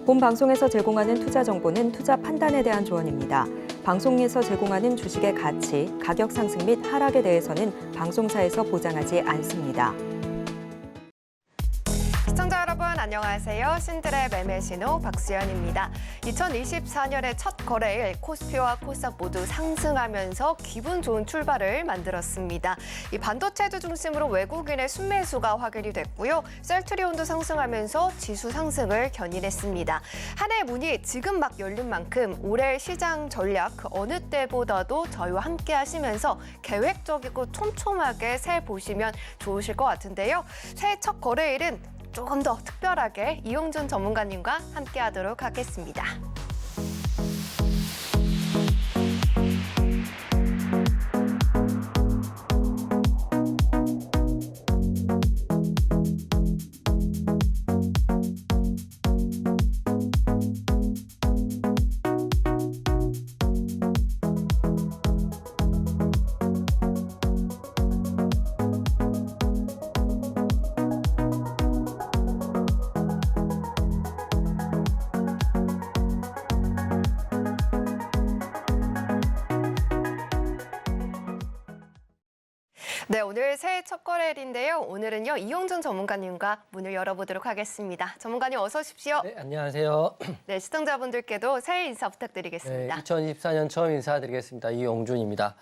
본 방송에서 제공하는 투자 정보는 투자 판단에 대한 조언입니다. 방송에서 제공하는 주식의 가치, 가격 상승 및 하락에 대해서는 방송사에서 보장하지 않습니다. 시청자 여러분 안녕하세요. 신들의 매매 신호 박수연입니다. 2024년의 첫 거래일 코스피와 코스닥 모두 상승하면서 기분 좋은 출발을 만들었습니다. 이 반도체주 중심으로 외국인의 순매수가 확인이 됐고요. 셀트리온도 상승하면서 지수 상승을 견인했습니다. 한 해 문이 지금 막 열린 만큼 올해 시장 전략 그 어느 때보다도 저희와 함께 하시면서 계획적이고 촘촘하게 새 보시면 좋으실 것 같은데요. 새해 첫 거래일은 조금 더 특별하게 이용준 전문가님과 함께하도록 하겠습니다. 네, 오늘 새해 첫 거래일인데요. 오늘은요, 이용준 전문가님과 문을 열어보도록 하겠습니다. 전문가님 어서 오십시오. 네, 안녕하세요. 네, 시청자분들께도 새해 인사 부탁드리겠습니다. 네, 2024년 처음 인사드리겠습니다. 이용준입니다.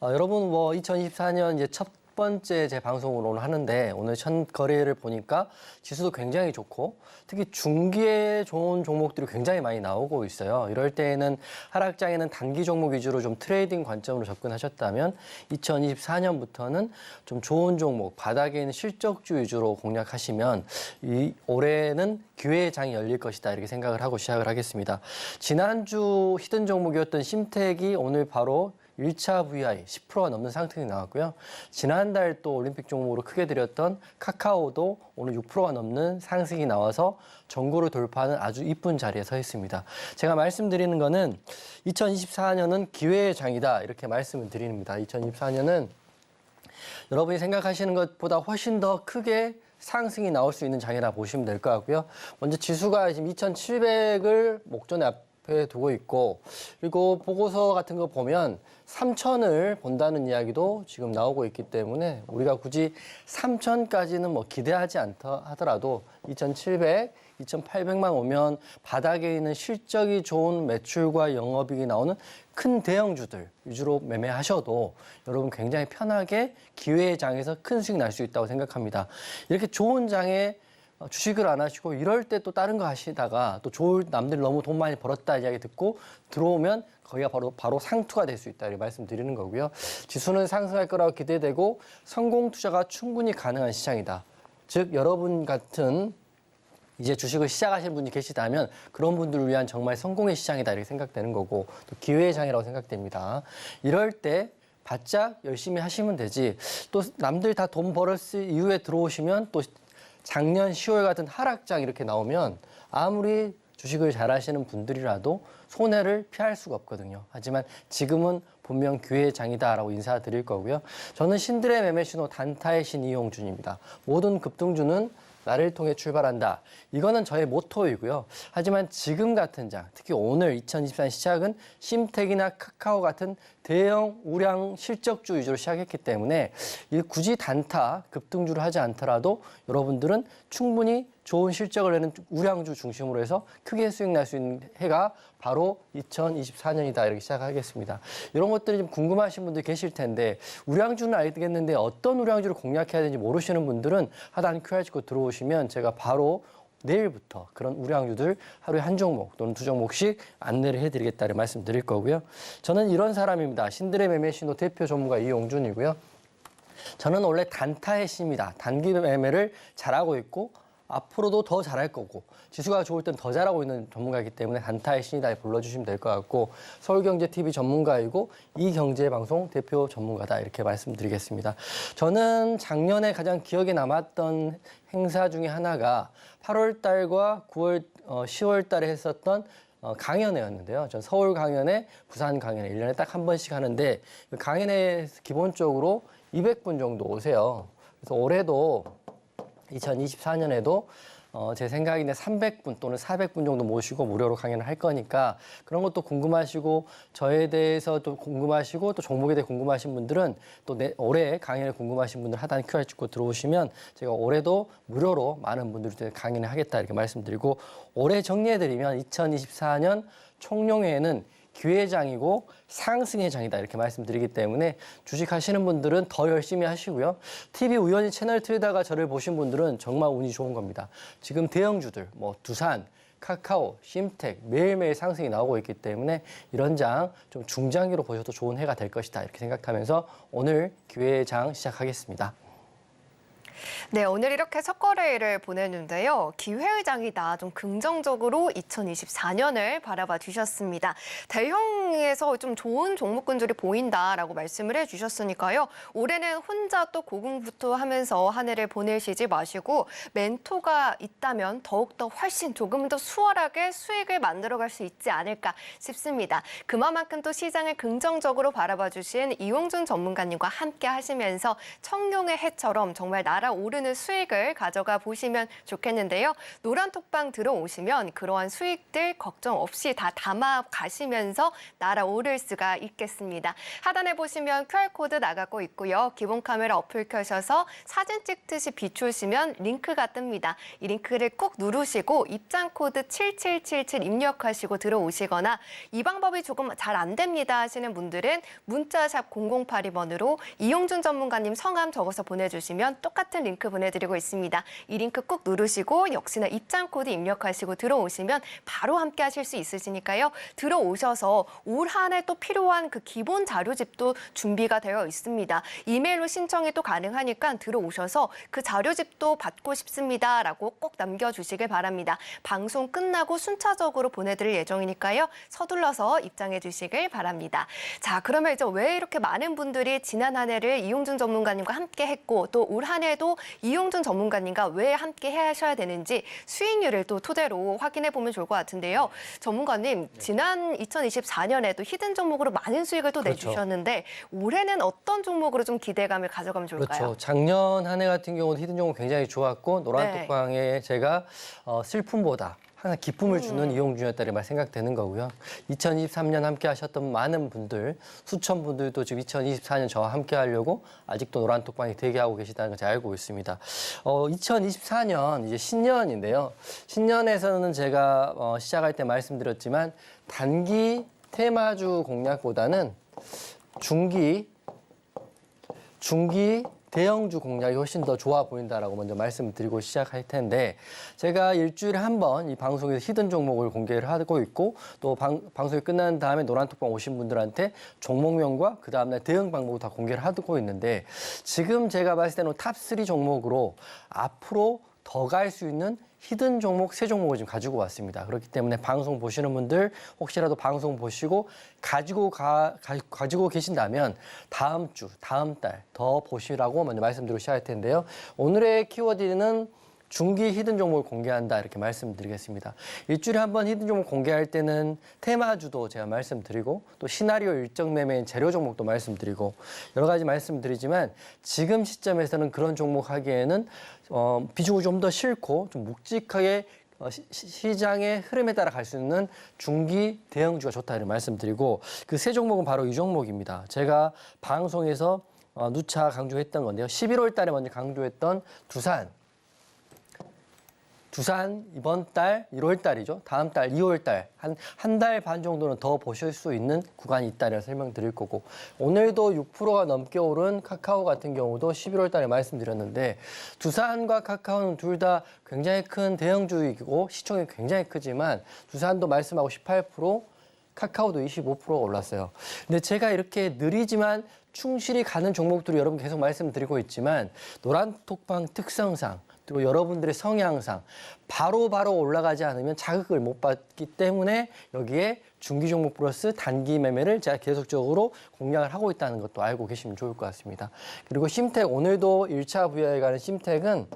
여러분, 2024년 이제 첫 번째 제 방송을 오늘 하는데 오늘 첫 거래를 보니까 지수도 굉장히 좋고 특히 중기에 좋은 종목들이 굉장히 많이 나오고 있어요. 이럴 때에는 하락장에는 단기 종목 위주로 좀 트레이딩 관점으로 접근하셨다면 2024년부터는 좀 좋은 종목, 바닥에 있는 실적주 위주로 공략하시면 이 올해는 기회의 장이 열릴 것이다 이렇게 생각을 하고 시작을 하겠습니다. 지난주 히든 종목이었던 심택이 오늘 바로 1차 VI 10%가 넘는 상승이 나왔고요. 지난달 또 올림픽 종목으로 크게 드렸던 카카오도 오늘 6%가 넘는 상승이 나와서 전고를 돌파하는 아주 이쁜 자리에 서 있습니다. 제가 말씀드리는 거는 2024년은 기회의 장이다 이렇게 말씀을 드립니다. 2024년은 여러분이 생각하시는 것보다 훨씬 더 크게 상승이 나올 수 있는 장이라 보시면 될 것 같고요. 먼저 지수가 지금 2,700을 목전에 앞에 두고 있고 그리고 보고서 같은 거 보면 3,000을 본다는 이야기도 지금 나오고 있기 때문에 우리가 굳이 3,000까지는 뭐 기대하지 않다 하더라도 2,700, 2,800만 오면 바닥에 있는 실적이 좋은 매출과 영업이익이 나오는 큰 대형주들 위주로 매매하셔도 여러분 굉장히 편하게 기회의 장에서 큰 수익 날 수 있다고 생각합니다. 이렇게 좋은 장에 주식을 안 하시고 이럴 때 또 다른 거 하시다가 또 좋을 남들 너무 돈 많이 벌었다 이야기 듣고 들어오면 거기가 바로 상투가 될 수 있다 이렇게 말씀드리는 거고요. 지수는 상승할 거라고 기대되고 성공 투자가 충분히 가능한 시장이다. 즉 여러분 같은 이제 주식을 시작하시는 분이 계시다면 그런 분들을 위한 정말 성공의 시장이다 이렇게 생각되는 거고 또 기회의 장이라고 생각됩니다. 이럴 때 바짝 열심히 하시면 되지 또 남들 다 돈 벌었을 이후에 들어오시면 또 작년 10월 같은 하락장 이렇게 나오면 아무리 주식을 잘 하시는 분들이라도 손해를 피할 수가 없거든요. 하지만 지금은 분명 기회의 장이다라고 인사드릴 거고요. 저는 신들의 매매 신호 단타의 신 이용준입니다. 모든 급등주는 나를 통해 출발한다. 이거는 저의 모토이고요. 하지만 지금 같은 장, 특히 오늘 2024년 시작은 심택이나 카카오 같은 대형 우량 실적주 위주로 시작했기 때문에 굳이 단타, 급등주를 하지 않더라도 여러분들은 충분히 좋은 실적을 내는 우량주 중심으로 해서 크게 수익 날 수 있는 해가 바로 2024년이다 이렇게 시작하겠습니다. 이런 것들이 좀 궁금하신 분들 계실 텐데 우량주는 알겠는데 어떤 우량주를 공략해야 되는지 모르시는 분들은 하단 QR코드 들어오시면 제가 바로 내일부터 그런 우량주들 하루에 한 종목 또는 두 종목씩 안내를 해드리겠다는 말씀 드릴 거고요. 저는 이런 사람입니다. 신들의 매매 신호 대표 전문가 이용준이고요. 저는 원래 단타의 신입니다. 단기 매매를 잘하고 있고 앞으로도 더 잘할 거고 지수가 좋을 땐 더 잘하고 있는 전문가이기 때문에 단타의 신이다 불러주시면 될 것 같고 서울경제TV 전문가이고 이경제방송 대표 전문가다 이렇게 말씀드리겠습니다. 저는 작년에 가장 기억에 남았던 행사 중에 하나가 8월 달과 10월 달에 했었던 강연회였는데요. 전 서울 강연회, 부산 강연회 1년에 딱 한 번씩 하는데 강연회에 기본적으로 200분 정도 오세요. 그래서 올해도 2024년에도 제 생각인데 300분 또는 400분 정도 모시고 무료로 강연을 할 거니까 그런 것도 궁금하시고 저에 대해서 또 궁금하시고 또 종목에 대해 궁금하신 분들은 또 올해 강연에 궁금하신 분들 하단에 QR 찍고 들어오시면 제가 올해도 무료로 많은 분들한테 강연을 하겠다 이렇게 말씀드리고 올해 정리해드리면 2024년 총룡회에는 기회장이고 상승의 장이다 이렇게 말씀드리기 때문에 주식하시는 분들은 더 열심히 하시고요. TV 우연히 채널 틀다가 저를 보신 분들은 정말 운이 좋은 겁니다. 지금 대형주들 뭐 두산, 카카오, 심텍 매일매일 상승이 나오고 있기 때문에 이런 장 좀 중장기로 보셔도 좋은 해가 될 것이다 이렇게 생각하면서 오늘 기회장 시작하겠습니다. 네, 오늘 이렇게 첫 거래일을 보냈는데요. 기회의 장이다. 좀 긍정적으로 2024년을 바라봐 주셨습니다. 대형에서 좀 좋은 종목군들이 보인다라고 말씀을 해주셨으니까요. 올해는 혼자 또 고군분투하면서 한 해를 보내시지 마시고 멘토가 있다면 더욱더 훨씬 조금 더 수월하게 수익을 만들어갈 수 있지 않을까 싶습니다. 그만큼 또 시장을 긍정적으로 바라봐 주신 이용준 전문가님과 함께 하시면서 청룡의 해처럼 정말 날아오르는 수익을 가져가 보시면 좋겠는데요. 노란톡방 들어오시면 그러한 수익들 걱정 없이 다 담아 가시면서 날아오를 수가 있겠습니다. 하단에 보시면 QR코드 나가고 있고요. 기본 카메라 어플 켜셔서 사진 찍듯이 비추시면 링크가 뜹니다. 이 링크를 꼭 누르시고 입장 코드 7777 입력하시고 들어오시거나 이 방법이 조금 잘 안 됩니다 하시는 분들은 문자샵 0082번으로 이용준 전문가님 성함 적어서 보내주시면 똑같은 링크 보내드리고 있습니다. 이 링크 꼭 누르시고 역시나 입장 코드 입력하시고 들어오시면 바로 함께 하실 수 있으시니까요. 들어오셔서 올 한 해 또 필요한 그 기본 자료집도 준비가 되어 있습니다. 이메일로 신청이 또 가능하니까 들어오셔서 그 자료집도 받고 싶습니다라고 꼭 남겨주시길 바랍니다. 방송 끝나고 순차적으로 보내드릴 예정이니까요. 서둘러서 입장해 주시길 바랍니다. 자, 그러면 이제 왜 이렇게 많은 분들이 지난 한 해를 이용준 전문가님과 함께 했고 또 올 한 해도 이용준 전문가님과 왜 함께 하셔야 되는지 수익률을 또 토대로 확인해 보면 좋을 것 같은데요. 전문가님, 지난 2024년에도 히든 종목으로 많은 수익을 또 그렇죠. 내주셨는데 올해는 어떤 종목으로 좀 기대감을 가져가면 좋을까요? 그렇죠. 작년 한 해 같은 경우는 히든 종목 굉장히 좋았고 노란톡방에 제가 슬픔보다 항상 기쁨을 주는 이용준이었다는 생각되는 거고요. 2023년 함께 하셨던 많은 분들, 수천 분들도 지금 2024년 저와 함께 하려고 아직도 노란톡방에 대기하고 계시다는 걸 제가 알고 있습니다. 2024년 이제 신년인데요. 신년에서는 제가 시작할 때 말씀드렸지만 단기 테마주 공략보다는 중기 대형주 공략이 훨씬 더 좋아 보인다라고 먼저 말씀드리고 시작할 텐데 제가 일주일에 한 번 이 방송에서 히든 종목을 공개를 하고 있고 또 방송이 끝난 다음에 노란톡방 오신 분들한테 종목명과 그 다음날 대응 방법을 다 공개를 하고 있는데 지금 제가 봤을 때는 탑3 종목으로 앞으로 더 갈 수 있는 히든 종목 3종목을 지금 가지고 왔습니다. 그렇기 때문에 방송 보시는 분들 혹시라도 방송 보시고 가지고 계신다면 다음 주, 다음 달 더 보시라고 먼저 말씀드리고 시작할 텐데요. 오늘의 키워드는 중기 히든 종목을 공개한다 이렇게 말씀드리겠습니다. 일주일에 한 번 히든 종목 공개할 때는 테마주도 제가 말씀드리고 또 시나리오 일정 매매인 재료 종목도 말씀드리고 여러 가지 말씀드리지만 지금 시점에서는 그런 종목 하기에는 비중을 좀 더 싫고 좀 묵직하게 시장의 흐름에 따라 갈 수 있는 중기 대형주가 좋다 이렇게 말씀드리고 그 세 종목은 바로 이 종목입니다. 제가 방송에서 누차 강조했던 건데요. 11월 달에 먼저 강조했던 두산 이번 달 1월 달이죠. 다음 달 2월 달 한 달 반 정도는 더 보실 수 있는 구간이 있다는 설명드릴 거고 오늘도 6%가 넘게 오른 카카오 같은 경우도 11월 달에 말씀드렸는데 두산과 카카오는 둘 다 굉장히 큰 대형주이고 시총이 굉장히 크지만 두산도 말씀하고 18% 카카오도 25% 올랐어요. 근데 제가 이렇게 느리지만 충실히 가는 종목들을 여러분 계속 말씀드리고 있지만 노란톡방 특성상 그리고 여러분들의 성향상 바로 올라가지 않으면 자극을 못 받기 때문에 여기에 중기 종목 플러스 단기 매매를 제가 계속적으로 공략을 하고 있다는 것도 알고 계시면 좋을 것 같습니다. 그리고 심텍 오늘도 1차 부여에 가는 심텍은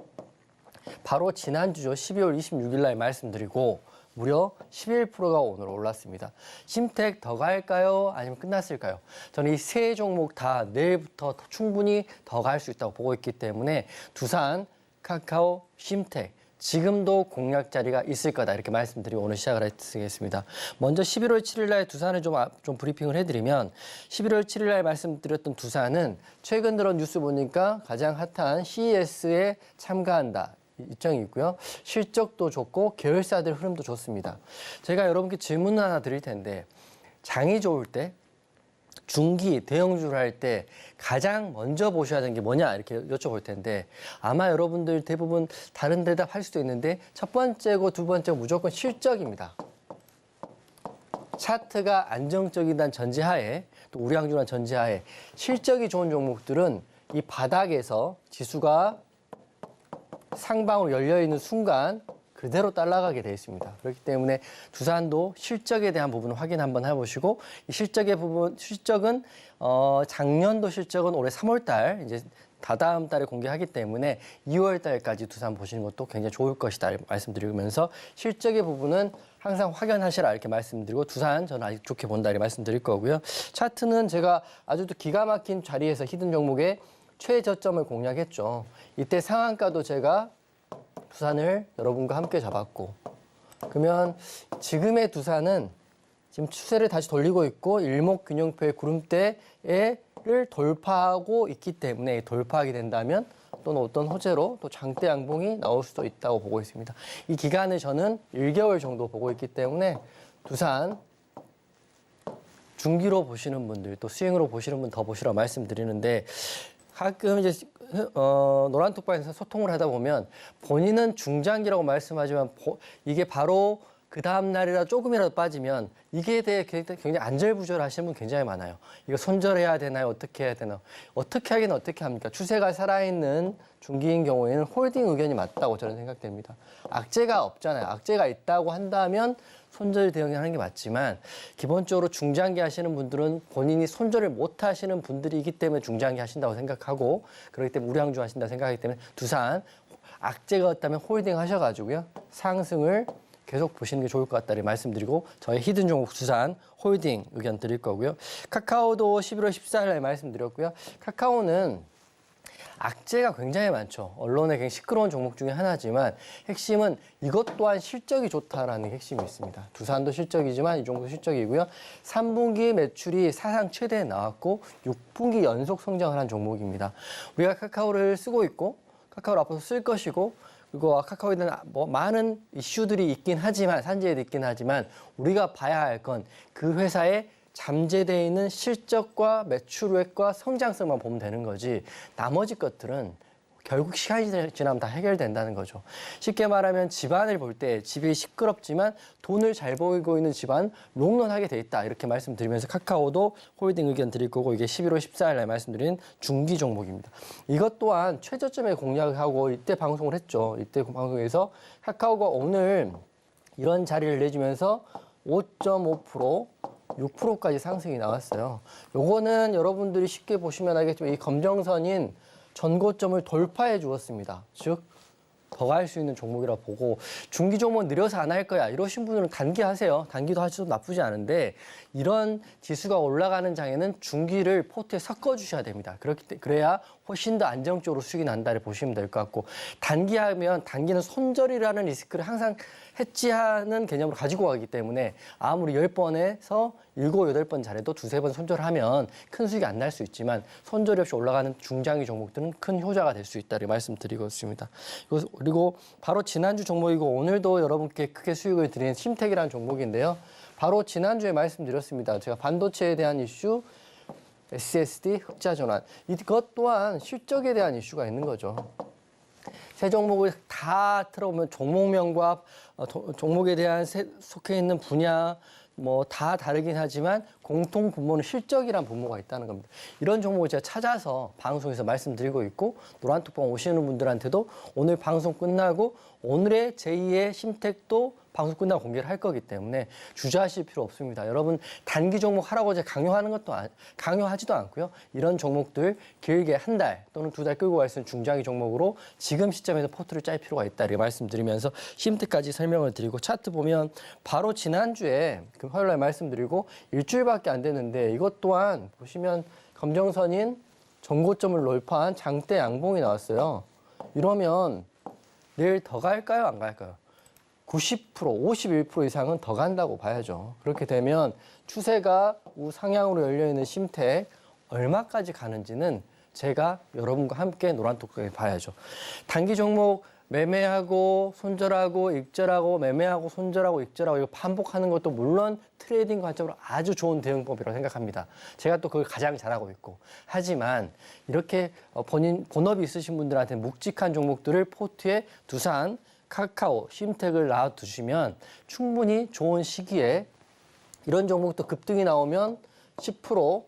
바로 지난주죠. 12월 26일 날 말씀드리고 무려 11%가 오늘 올랐습니다. 심텍 더 갈까요? 아니면 끝났을까요? 저는 이 세 종목 다 내일부터 충분히 더 갈 수 있다고 보고 있기 때문에 두산, 카카오, 심텍 지금도 공략 자리가 있을 거다 이렇게 말씀드리고 오늘 시작을 하겠습니다. 먼저 11월 7일 날 두산을 좀 브리핑을 해드리면 11월 7일 날 말씀드렸던 두산은 최근 들어 뉴스 보니까 가장 핫한 CES에 참가한다. 일정이 있고요. 실적도 좋고 계열사들 흐름도 좋습니다. 제가 여러분께 질문을 하나 드릴 텐데 장이 좋을 때 중기, 대형주를 할 때 가장 먼저 보셔야 되는 게 뭐냐 이렇게 여쭤볼 텐데 아마 여러분들 대부분 다른 대답 할 수도 있는데 첫 번째고 두 번째고 무조건 실적입니다. 차트가 안정적이다는 전제하에 또 우량주란 전제하에 실적이 좋은 종목들은 이 바닥에서 지수가 상방으로 열려있는 순간 그대로 따라가게 되어 있습니다. 그렇기 때문에 두산도 실적에 대한 부분을 확인 한번 해보시고 이 실적은 작년도 실적은 올해 3월 달 이제 다다음 달에 공개하기 때문에 2월 달까지 두산 보시는 것도 굉장히 좋을 것이다 말씀드리면서 실적의 부분은 항상 확인하시라 이렇게 말씀드리고 두산 저는 아직 좋게 본다 이렇게 말씀드릴 거고요. 차트는 제가 아주 또 기가 막힌 자리에서 히든 종목의 최저점을 공략했죠. 이때 상한가도 제가 두산을 여러분과 함께 잡았고 그러면 지금의 두산은 지금 추세를 다시 돌리고 있고 일목균형표의 구름대를 돌파하고 있기 때문에 돌파하게 된다면 또는 어떤 호재로 또 장대 양봉이 나올 수도 있다고 보고 있습니다. 이 기간을 저는 1개월 정도 보고 있기 때문에 두산 중기로 보시는 분들 또 수익으로 보시는 분 더 보시라고 말씀드리는데 가끔 이제 노란톡방에서 소통을 하다 보면 본인은 중장기라고 말씀하지만 이게 바로 그 다음 날이라 조금이라도 빠지면 이게 대해 굉장히 안절부절하시는 분 굉장히 많아요. 이거 손절해야 되나요? 어떻게 해야 되나요? 어떻게 하긴 어떻게 합니까? 추세가 살아있는 중기인 경우에는 홀딩 의견이 맞다고 저는 생각됩니다. 악재가 없잖아요. 악재가 있다고 한다면 손절 대응하는 게 맞지만 기본적으로 중장기 하시는 분들은 본인이 손절을 못 하시는 분들이기 때문에 중장기 하신다고 생각하고 그렇기 때문에 우량주 하신다고 생각하기 때문에 두산 악재가 없다면 홀딩 하셔가지고요. 상승을 계속 보시는 게 좋을 것 같다는 말씀드리고 저희 히든 종목 두산 홀딩 의견 드릴 거고요. 카카오도 11월 14일에 말씀드렸고요. 카카오는 악재가 굉장히 많죠. 언론에 굉장히 시끄러운 종목 중에 하나지만 핵심은 이것 또한 실적이 좋다라는 게 핵심이 있습니다. 두산도 실적이지만 이 종목도 실적이고요. 3분기 매출이 사상 최대에 나왔고 6분기 연속 성장을 한 종목입니다. 우리가 카카오를 쓰고 있고 카카오를 앞으로 쓸 것이고 그리고 카카오에 대한 많은 이슈들이 있긴 하지만 산지에도 있긴 하지만 우리가 봐야 할 건 그 회사의 잠재되어 있는 실적과 매출액과 성장성만 보면 되는 거지 나머지 것들은 결국 시간이 지나면 다 해결된다는 거죠. 쉽게 말하면 집안을 볼 때 집이 시끄럽지만 돈을 잘 벌고 있는 집안 롱런하게 돼 있다 이렇게 말씀드리면서 카카오도 홀딩 의견 드릴 거고 이게 11월 14일 날 말씀드린 중기 종목입니다. 이것 또한 최저점에 공략하고 이때 방송을 했죠. 이때 방송에서 카카오가 오늘 이런 자리를 내주면서 5.5%, 6%까지 상승이 나왔어요. 요거는 여러분들이 쉽게 보시면 알겠지만 이 검정선인 전고점을 돌파해 주었습니다. 즉, 더 갈 수 있는 종목이라 보고 중기 종목은 느려서 안 할 거야 이러신 분들은 단기 하세요. 단기도 하셔도 나쁘지 않은데 이런 지수가 올라가는 장에는 중기를 포트에 섞어주셔야 됩니다. 그래야 훨씬 더 안정적으로 수익이 난다를 보시면 될 것 같고 단기 하면 단기는 손절이라는 리스크를 항상 해지하는 개념으로 가지고 가기 때문에 아무리 10번에서 7, 8번 잘해도 2, 3번 손절하면 큰 수익이 안 날 수 있지만 손절이 없이 올라가는 중장기 종목들은 큰 효자가 될 수 있다고 말씀드리고 있습니다. 그리고 바로 지난주 종목이고 오늘도 여러분께 크게 수익을 드리는 심택이라는 종목인데요. 바로 지난주에 말씀드렸습니다. 제가 반도체에 대한 이슈, SSD, 흑자 전환 이것 또한 실적에 대한 이슈가 있는 거죠. 세 종목을 다 틀어보면 종목명과 종목에 대한 속해 있는 분야 다 다르긴 하지만 공통 분모는 실적이란 분모가 있다는 겁니다. 이런 종목을 제가 찾아서 방송에서 말씀드리고 있고 노란톡방 오시는 분들한테도 오늘 방송 끝나고 오늘의 제2의 심택도 방송 끝나고 공개를 할 거기 때문에 주저하실 필요 없습니다. 여러분 단기 종목 하라고 제가 강요하지도 않고요. 이런 종목들 길게 한 달 또는 2달 끌고 갈 수 있는 중장기 종목으로 지금 시점에서 포트를 짤 필요가 있다 이렇게 말씀드리면서 심택까지 설명을 드리고 차트 보면 바로 지난주에 화요일 날 말씀드리고 일주일밖에 안 됐는데 이것 또한 보시면 검정선인 전고점을 돌파한 장대 양봉이 나왔어요. 이러면 내일 더 갈까요? 안 갈까요? 90%, 51% 이상은 더 간다고 봐야죠. 그렇게 되면 추세가 우상향으로 열려있는 심택 얼마까지 가는지는 제가 여러분과 함께 노란톡방에 봐야죠. 단기 종목 매매하고 손절하고 익절하고 매매하고 손절하고 익절하고 이거 반복하는 것도 물론 트레이딩 관점으로 아주 좋은 대응법이라고 생각합니다. 제가 또 그걸 가장 잘하고 있고. 하지만 이렇게 본업이 있으신 분들한테 묵직한 종목들을 포트에 두산, 카카오, 심택을 놔두시면 충분히 좋은 시기에 이런 종목도 급등이 나오면 10%,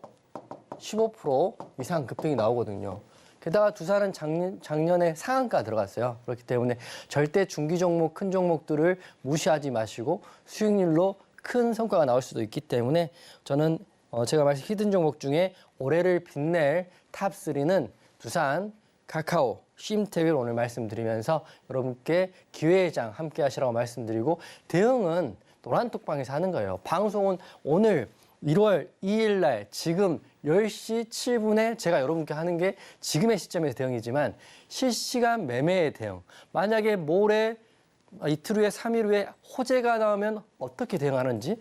15% 이상 급등이 나오거든요. 게다가 두산은 작년에 상한가 들어갔어요. 그렇기 때문에 절대 중기 종목, 큰 종목들을 무시하지 마시고 수익률로 큰 성과가 나올 수도 있기 때문에 저는 제가 말씀 히든 종목 중에 올해를 빛낼 탑3는 두산, 카카오, 심택을 오늘 말씀드리면서 여러분께 기회의 장 함께 하시라고 말씀드리고 대응은 노란톡방에서 하는 거예요. 방송은 오늘 1월 2일 날 지금 10시 7분에 제가 여러분께 하는 게 지금의 시점에서 대응이지만 실시간 매매의 대응. 만약에 모레 이틀 후에 3일 후에 호재가 나오면 어떻게 대응하는지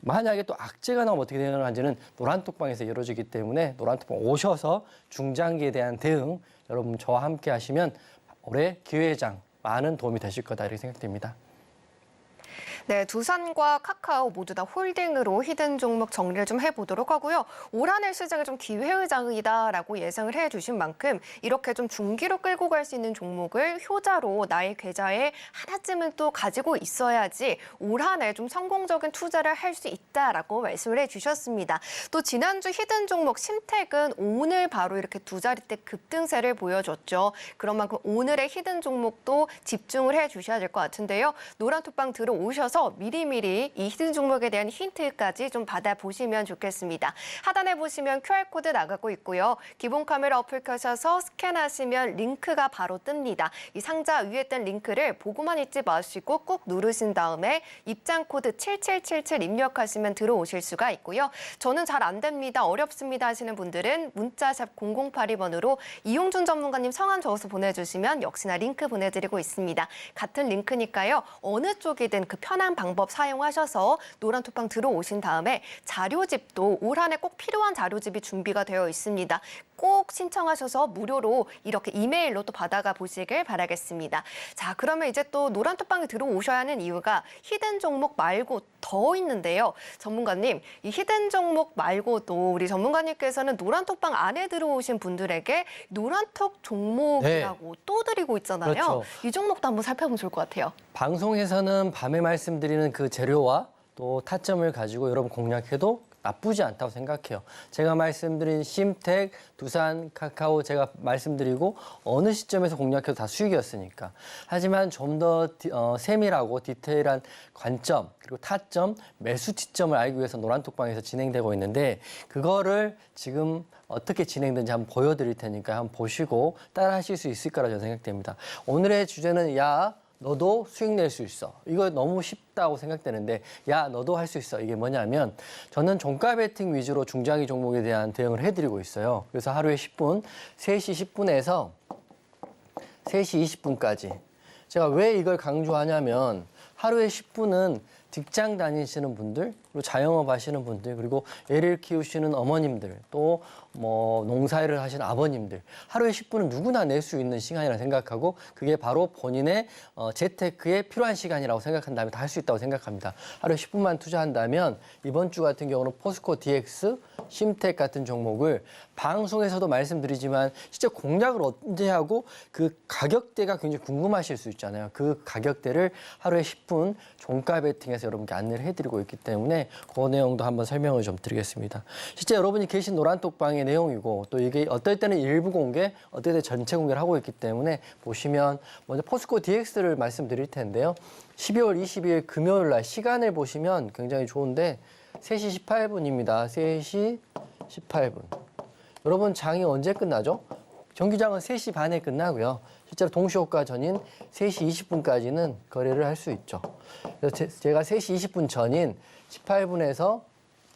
만약에 또 악재가 나오면 어떻게 대응하는지는 노란톡방에서 이루어지기 때문에 노란톡방 오셔서 중장기에 대한 대응 여러분 저와 함께 하시면 올해 기회의 장 많은 도움이 되실 거다 이렇게 생각됩니다. 네, 두산과 카카오 모두 다 홀딩으로 히든 종목 정리를 좀 해보도록 하고요. 올 한 해 시장에 좀 기회의 장이다라고 예상을 해주신 만큼 이렇게 좀 중기로 끌고 갈 수 있는 종목을 효자로 나의 계좌에 하나쯤은 또 가지고 있어야지 올 한 해 좀 성공적인 투자를 할 수 있다라고 말씀을 해주셨습니다. 또 지난주 히든 종목 심택은 오늘 바로 이렇게 두 자릿대 급등세를 보여줬죠. 그런 만큼 오늘의 히든 종목도 집중을 해주셔야 될 것 같은데요. 노란톡방 들어오셔서 미리미리 이 히든 종목에 대한 힌트까지 좀 받아보시면 좋겠습니다. 하단에 보시면 QR코드 나가고 있고요. 기본 카메라 어플 켜셔서 스캔하시면 링크가 바로 뜹니다. 이 상자 위에 뜬 링크를 보고만 있지 마시고 꾹 누르신 다음에 입장 코드 7777 입력하시면 들어오실 수가 있고요. 저는 잘 안 됩니다. 어렵습니다 하시는 분들은 문자샵 0082번으로 이용준 전문가님 성함 적어서 보내주시면 역시나 링크 보내드리고 있습니다. 같은 링크니까요. 어느 쪽이든 그 편한 방법 사용하셔서 노란톡방 들어오신 다음에 자료집도 올 한 해 꼭 필요한 자료집이 준비가 되어 있습니다. 꼭 신청하셔서 무료로 이렇게 이메일로 또 받아가 보시길 바라겠습니다. 자, 그러면 이제 또 노란톡방에 들어오셔야 하는 이유가 히든 종목 말고 더 있는데요. 전문가님, 이 히든 종목 말고도 우리 전문가님께서는 노란톡방 안에 들어오신 분들에게 노란톡 종목이라고 또 드리고 있잖아요. 그렇죠. 이 종목도 한번 살펴보면 좋을 것 같아요. 방송에서는 밤에 말씀드리는 그 재료와 또 타점을 가지고 여러분 공략해도 나쁘지 않다고 생각해요. 제가 말씀드린 심택, 두산, 카카오 제가 말씀드리고 어느 시점에서 공략해도 다 수익이었으니까. 하지만 좀 더 세밀하고 디테일한 관점 그리고 타점, 매수 지점을 알기 위해서 노란톡방에서 진행되고 있는데 그거를 지금 어떻게 진행되는지 한번 보여드릴 테니까 한번 보시고 따라하실 수 있을 거라 저는 생각됩니다. 오늘의 주제는 너도 수익 낼 수 있어. 이거 너무 쉽다고 생각되는데 너도 할 수 있어. 이게 뭐냐면 저는 종가 베팅 위주로 중장기 종목에 대한 대응을 해드리고 있어요. 그래서 하루에 10분, 3시 10분에서 3시 20분까지. 제가 왜 이걸 강조하냐면 하루에 10분은 직장 다니시는 분들, 그리고 자영업 하시는 분들, 그리고 애를 키우시는 어머님들, 또 뭐 농사일을 하시는 아버님들, 하루에 10분은 누구나 낼 수 있는 시간이라 생각하고 그게 바로 본인의 재테크에 필요한 시간이라고 생각한다면 다 할 수 있다고 생각합니다. 하루에 10분만 투자한다면 이번 주 같은 경우는 포스코 DX, 심택 같은 종목을 방송에서도 말씀드리지만 진짜 공략을 언제 하고 그 가격대가 굉장히 궁금하실 수 있잖아요. 그 가격대를 하루에 10분 종가 베팅에서 여러분께 안내를 해드리고 있기 때문에 그 내용도 한번 설명을 좀 드리겠습니다. 실제 여러분이 계신 노란톡방의 내용이고 또 이게 어떨 때는 일부 공개, 어떨 때 전체 공개를 하고 있기 때문에 보시면 먼저 포스코 DX를 말씀드릴 텐데요. 12월 22일 금요일 날 시간을 보시면 굉장히 좋은데 3시 18분입니다. 3시 18분. 여러분 장이 언제 끝나죠? 정기장은 3시 반에 끝나고요. 실제로 동시효과 전인 3시 20분까지는 거래를 할 수 있죠. 그래서 제가 3시 20분 전인 18분에서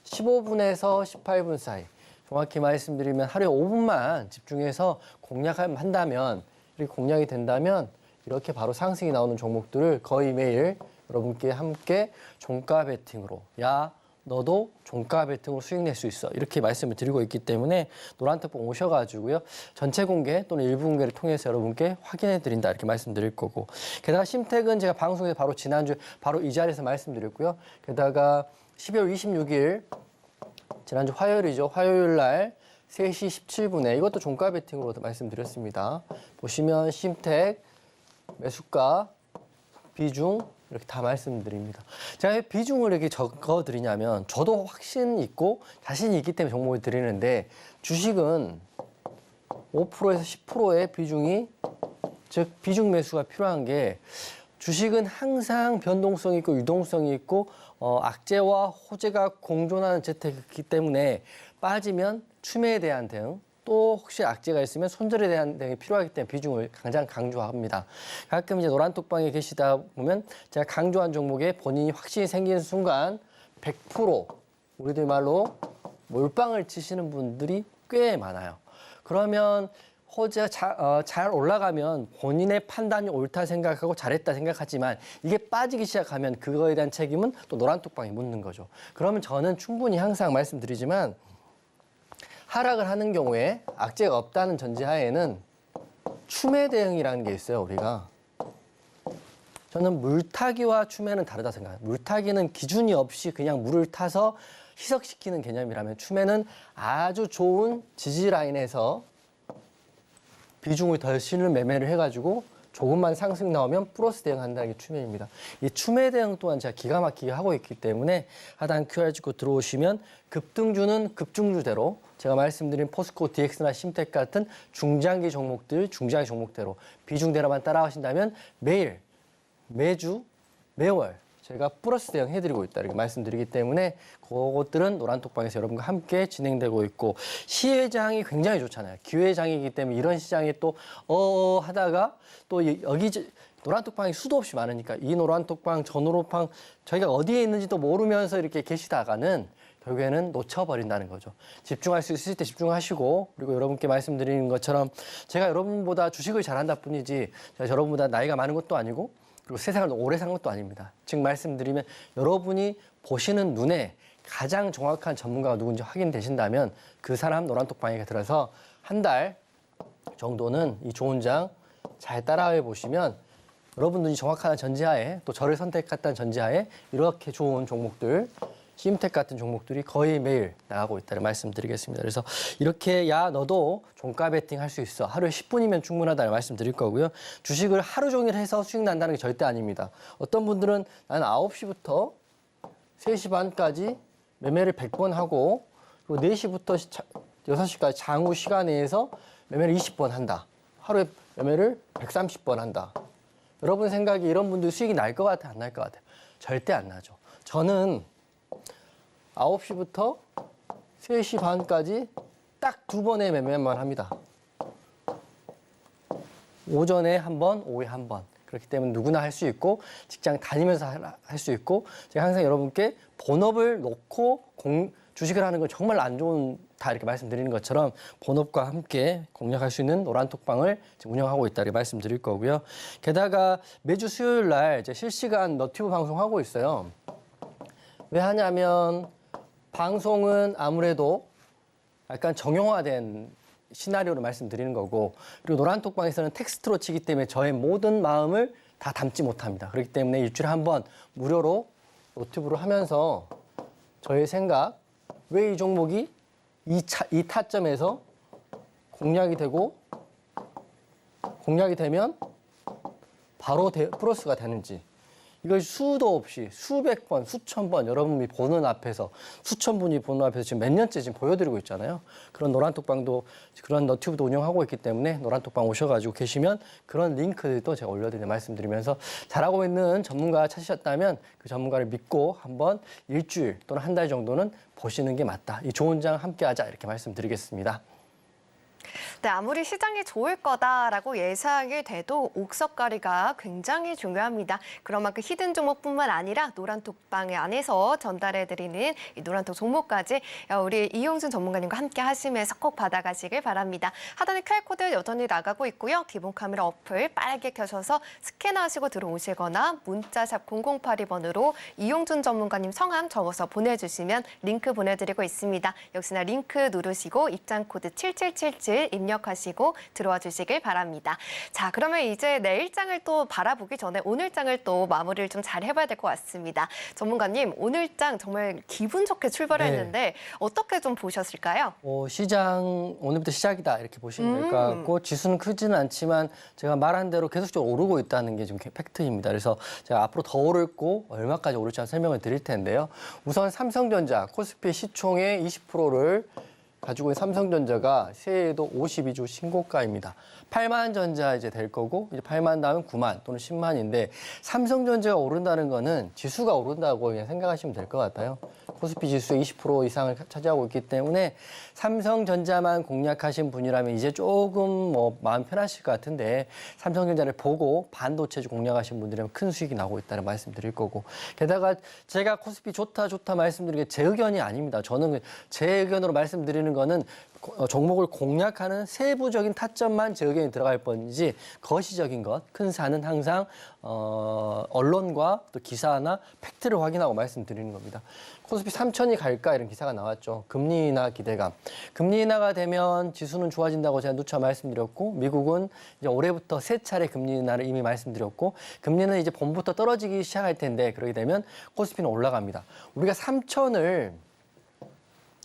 15분에서 18분 사이 정확히 말씀드리면 하루에 5분만 집중해서 공략한다면 이렇게 공략이 된다면 이렇게 바로 상승이 나오는 종목들을 거의 매일 여러분께 함께 종가 베팅으로 야 너도 종가 베팅으로 수익 낼 수 있어 이렇게 말씀을 드리고 있기 때문에 노란톡방 오셔가지고요 전체 공개 또는 일부 공개를 통해서 여러분께 확인해 드린다 이렇게 말씀드릴 거고 게다가 심택은 제가 방송에서 바로 지난주 바로 이 자리에서 말씀드렸고요 게다가 12월 26일 지난주 화요일이죠 화요일 날 3시 17분에 이것도 종가 베팅으로 말씀드렸습니다 보시면 심택 매수가 비중 이렇게 다 말씀드립니다. 제가 왜 비중을 이렇게 적어드리냐면 저도 확신 있고 자신이 있기 때문에 정보를 드리는데 주식은 5%에서 10%의 비중이 즉 비중 매수가 필요한 게 주식은 항상 변동성이 있고 유동성이 있고 악재와 호재가 공존하는 재테크이기 때문에 빠지면 추매에 대한 대응 또 혹시 악재가 있으면 손절에 대한 대응이 필요하기 때문에 비중을 가장 강조합니다. 가끔 이제 노란톡방에 계시다 보면 제가 강조한 종목에 본인이 확신이 생기는 순간 100% 우리들 말로 몰빵을 치시는 분들이 꽤 많아요. 그러면 호재가 잘 올라가면 본인의 판단이 옳다 생각하고 잘했다 생각하지만 이게 빠지기 시작하면 그거에 대한 책임은 또 노란톡방에 묻는 거죠. 그러면 저는 충분히 항상 말씀드리지만 하락을 하는 경우에 악재가 없다는 전제하에는 추매 대응이라는 게 있어요, 우리가. 저는 물타기와 추매는 다르다 생각해요. 물타기는 기준이 없이 그냥 물을 타서 희석시키는 개념이라면 추매는 아주 좋은 지지 라인에서 비중을 덜 실는 매매를 해가지고 조금만 상승 나오면 플러스 대응한다는 게 추매입니다. 이 추매 대응 또한 제가 기가 막히게 하고 있기 때문에 하단 QR 찍고 들어오시면 급등주는 급등주대로 제가 말씀드린 포스코 DX나 심텍 같은 중장기 종목들, 중장기 종목대로 비중대로만 따라가신다면 매일, 매주, 매월 제가 플러스 대응 해드리고 있다 이렇게 말씀드리기 때문에 그것들은 노란톡방에서 여러분과 함께 진행되고 있고 시회장이 굉장히 좋잖아요. 기회장이기 때문에 이런 시장에 또 하다가 또 여기 노란톡방이 수도 없이 많으니까 이 노란톡방, 저 노란톡방 저희가 어디에 있는지도 모르면서 이렇게 계시다가는 결국에는 놓쳐버린다는 거죠. 집중할 수 있을 때 집중하시고 그리고 여러분께 말씀드리는 것처럼 제가 여러분보다 주식을 잘한다 뿐이지 제가 여러분보다 나이가 많은 것도 아니고 그리고 세상을 오래 산 것도 아닙니다. 즉 말씀드리면 여러분이 보시는 눈에 가장 정확한 전문가가 누군지 확인되신다면 그 사람 노란톡방에 들어서 한 달 정도는 이 좋은 장 잘 따라해 보시면 여러분들이 정확한 전제하에 또 저를 선택했다는 전제하에 이렇게 좋은 종목들 심텍 같은 종목들이 거의 매일 나가고 있다는 말씀드리겠습니다. 그래서 이렇게 야 너도 종가 베팅 할 수 있어. 하루에 10분이면 충분하다는 말씀드릴 거고요. 주식을 하루 종일 해서 수익 난다는 게 절대 아닙니다. 어떤 분들은 나는 9시부터 3시 반까지 매매를 100번 하고 그리고 4시부터 6시까지 장후 시간에서 매매를 20번 한다. 하루에 매매를 130번 한다. 여러분 생각에 이런 분들 수익이 날 것 같아요? 안 날 것 같아요? 절대 안 나죠. 저는 9시부터 3시 반까지 딱 2번의 매매만 합니다. 오전에 한 번, 오후에 한 번. 그렇기 때문에 누구나 할 수 있고 직장 다니면서 할 수 있고 제가 항상 여러분께 본업을 놓고 주식을 하는 건 정말 안 좋다 이렇게 말씀드리는 것처럼 본업과 함께 공략할 수 있는 노란톡방을 운영하고 있다 이렇게 말씀드릴 거고요. 게다가 매주 수요일 날 이제 실시간 너튜브 방송하고 있어요. 왜 하냐면 방송은 아무래도 약간 정형화된 시나리오로 말씀드리는 거고 그리고 노란톡방에서는 텍스트로 치기 때문에 저의 모든 마음을 다 담지 못합니다. 그렇기 때문에 일주일에 한 번 무료로 노트북으로 하면서 저의 생각, 왜 이 종목이 이 타점에서 공략이 되면 바로 플러스가 되는지 이걸 수도 없이 수백 번, 수천 번 여러분이 보는 앞에서 수천 분이 보는 앞에서 지금 몇 년째 지금 보여드리고 있잖아요. 그런 노란톡방도 그런 너튜브도 운영하고 있기 때문에 노란톡방 오셔가지고 계시면 그런 링크들도 제가 올려드리는 말씀드리면서 잘하고 있는 전문가 찾으셨다면 그 전문가를 믿고 한번 일주일 또는 한 달 정도는 보시는 게 맞다. 이 좋은 장 함께하자 이렇게 말씀드리겠습니다. 네, 아무리 시장이 좋을 거다라고 예상이 돼도 옥석가리가 굉장히 중요합니다. 그런 만큼 히든 종목뿐만 아니라 노란톡방 안에서 전달해드리는 이 노란톡 종목까지 우리 이용준 전문가님과 함께 하시면서 꼭 받아가시길 바랍니다. 하단에 QR코드 여전히 나가고 있고요. 기본 카메라 어플 빠르게 켜셔서 스캔하시고 들어오시거나 문자샵 0082번으로 이용준 전문가님 성함 적어서 보내주시면 링크 보내드리고 있습니다. 역시나 링크 누르시고 입장 코드 7777 입력하시고 들어와 주시길 바랍니다. 자, 그러면 이제 내일장을 또 바라보기 전에 오늘장을 또 마무리를 좀 잘 해봐야 될 것 같습니다. 전문가님, 오늘장 정말 기분 좋게 출발을 했는데 어떻게 좀 보셨을까요? 시장 오늘부터 시작이다 이렇게 보시면 될 것 같고 지수는 크지는 않지만 제가 말한 대로 계속적으로 오르고 있다는 게 지금 팩트입니다. 그래서 제가 앞으로 더 오를고 얼마까지 오를지 설명을 드릴 텐데요. 우선 삼성전자, 코스피 시총의 20%를 가지고 있는 삼성전자가 새해에도 52주 신고가입니다. 8만 전자 이제 될 거고 이제 8만 다음은 9만 또는 10만인데 삼성전자가 오른다는 거는 지수가 오른다고 그냥 생각하시면 될 것 같아요. 코스피 지수의 20% 이상을 차지하고 있기 때문에 삼성전자만 공략하신 분이라면 이제 조금 마음 편하실 것 같은데 삼성전자를 보고 반도체주 공략하신 분들이라면 큰 수익이 나오고 있다는 말씀 드릴 거고 게다가 제가 코스피 좋다 말씀드린 게 제 의견이 아닙니다. 저는 제 의견으로 말씀드리는 거는 종목을 공략하는 세부적인 타점만 제 의견이 들어갈 뿐이지 거시적인 것, 큰 사는 항상 언론과 또 기사나 팩트를 확인하고 말씀드리는 겁니다. 코스피 3천이 갈까 이런 기사가 나왔죠. 금리 인하 기대감. 금리 인하가 되면 지수는 좋아진다고 제가 누차 말씀드렸고 미국은 이제 올해부터 세 차례 금리 인하를 이미 말씀드렸고 금리는 이제 봄부터 떨어지기 시작할 텐데 그러게 되면 코스피는 올라갑니다. 우리가 3천을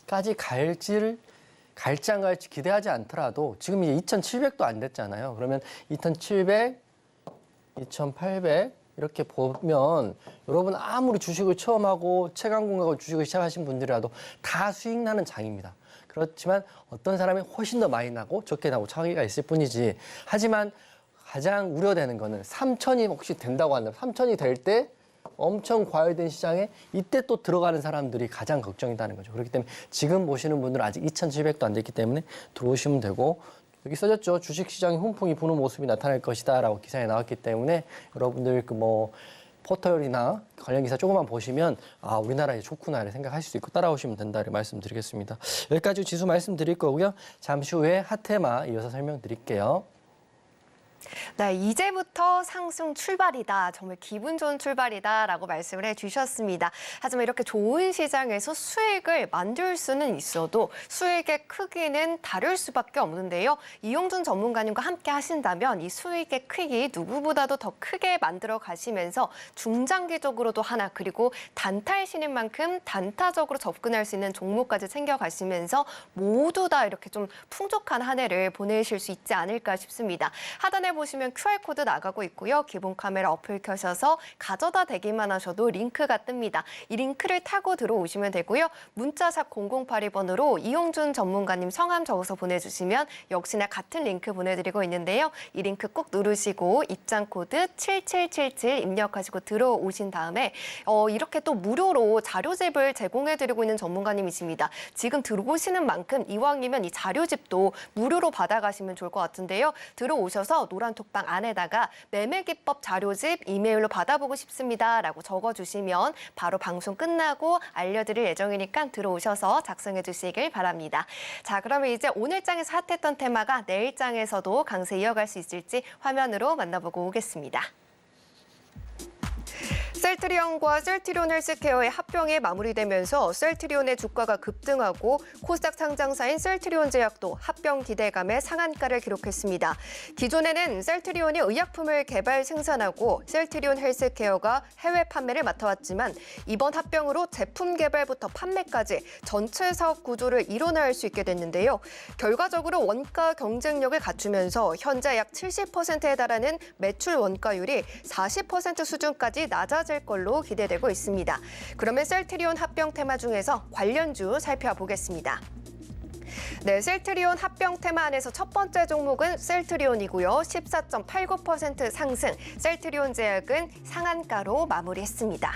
까지 갈지 안 갈지 기대하지 않더라도 지금 이제 2,700도 안 됐잖아요. 그러면 2,700, 2,800 이렇게 보면 여러분 아무리 주식을 처음 하고 최강공하고 주식을 시작하신 분들이라도 다 수익 나는 장입니다. 그렇지만 어떤 사람이 훨씬 더 많이 나고 적게 나고 차이가 있을 뿐이지. 하지만 가장 우려되는 거는 3,000이 혹시 된다고 한다면 3,000이 될 때 엄청 과열된 시장에 이때 또 들어가는 사람들이 가장 걱정이다는 거죠. 그렇기 때문에 지금 보시는 분들은 아직 2,700도 안 됐기 때문에 들어오시면 되고 여기 써졌죠. 주식시장에 훈풍이 부는 모습이 나타날 것이다 라고 기사에 나왔기 때문에 여러분들 포털이나 관련 기사 조금만 보시면 아 우리나라에 좋구나 이렇게 생각하실 수 있고 따라오시면 된다 이렇게 말씀드리겠습니다. 여기까지 지수 말씀드릴 거고요. 잠시 후에 핫테마 이어서 설명드릴게요. 네, 이제부터 상승 출발이다. 정말 기분 좋은 출발이다라고 말씀을 해주셨습니다. 하지만 이렇게 좋은 시장에서 수익을 만들 수는 있어도 수익의 크기는 다를 수밖에 없는데요. 이용준 전문가님과 함께 하신다면 이 수익의 크기 누구보다도 더 크게 만들어 가시면서 중장기적으로도 하나 그리고 단타의 신인 만큼 단타적으로 접근할 수 있는 종목까지 챙겨가시면서 모두 다 이렇게 좀 풍족한 한 해를 보내실 수 있지 않을까 싶습니다. 하단에 보시면 QR코드 나가고 있고요. 기본 카메라 어플 켜셔서 가져다 대기만 하셔도 링크가 뜹니다. 이 링크를 타고 들어오시면 되고요. 문자샵 0082번으로 이용준 전문가님 성함 적어서 보내주시면 역시나 같은 링크 보내드리고 있는데요. 이 링크 꼭 누르시고 입장 코드 7777 입력하시고 들어오신 다음에 이렇게 또 무료로 자료집을 제공해드리고 있는 전문가님이십니다. 지금 들어오시는 만큼 이왕이면 이 자료집도 무료로 받아가시면 좋을 것 같은데요. 들어오셔서 노란톡방 안에다가 매매기법 자료집 이메일로 받아보고 싶습니다라고 적어주시면 바로 방송 끝나고 알려드릴 예정이니까 들어오셔서 작성해 주시길 바랍니다. 자, 그러면 이제 오늘 장에서 핫했던 테마가 내일 장에서도 강세 이어갈 수 있을지 화면으로 만나보고 오겠습니다. 셀트리온과 셀트리온 헬스케어의 합병이 마무리되면서 셀트리온의 주가가 급등하고 코스닥 상장사인 셀트리온 제약도 합병 기대감에 상한가를 기록했습니다. 기존에는 셀트리온이 의약품을 개발 생산하고 셀트리온 헬스케어가 해외 판매를 맡아왔지만 이번 합병으로 제품 개발부터 판매까지 전체 사업 구조를 일원화할 수 있게 됐는데요. 결과적으로 원가 경쟁력을 갖추면서 현재 약 70%에 달하는 매출 원가율이 40% 수준까지 낮아질 걸로 기대되고 있습니다. 그러면 셀트리온 합병 테마 중에서 관련주 살펴보겠습니다. 네, 셀트리온 합병 테마 안에서 첫 번째 종목은 셀트리온이고요. 14.89% 상승, 셀트리온 제약은 상한가로 마무리했습니다.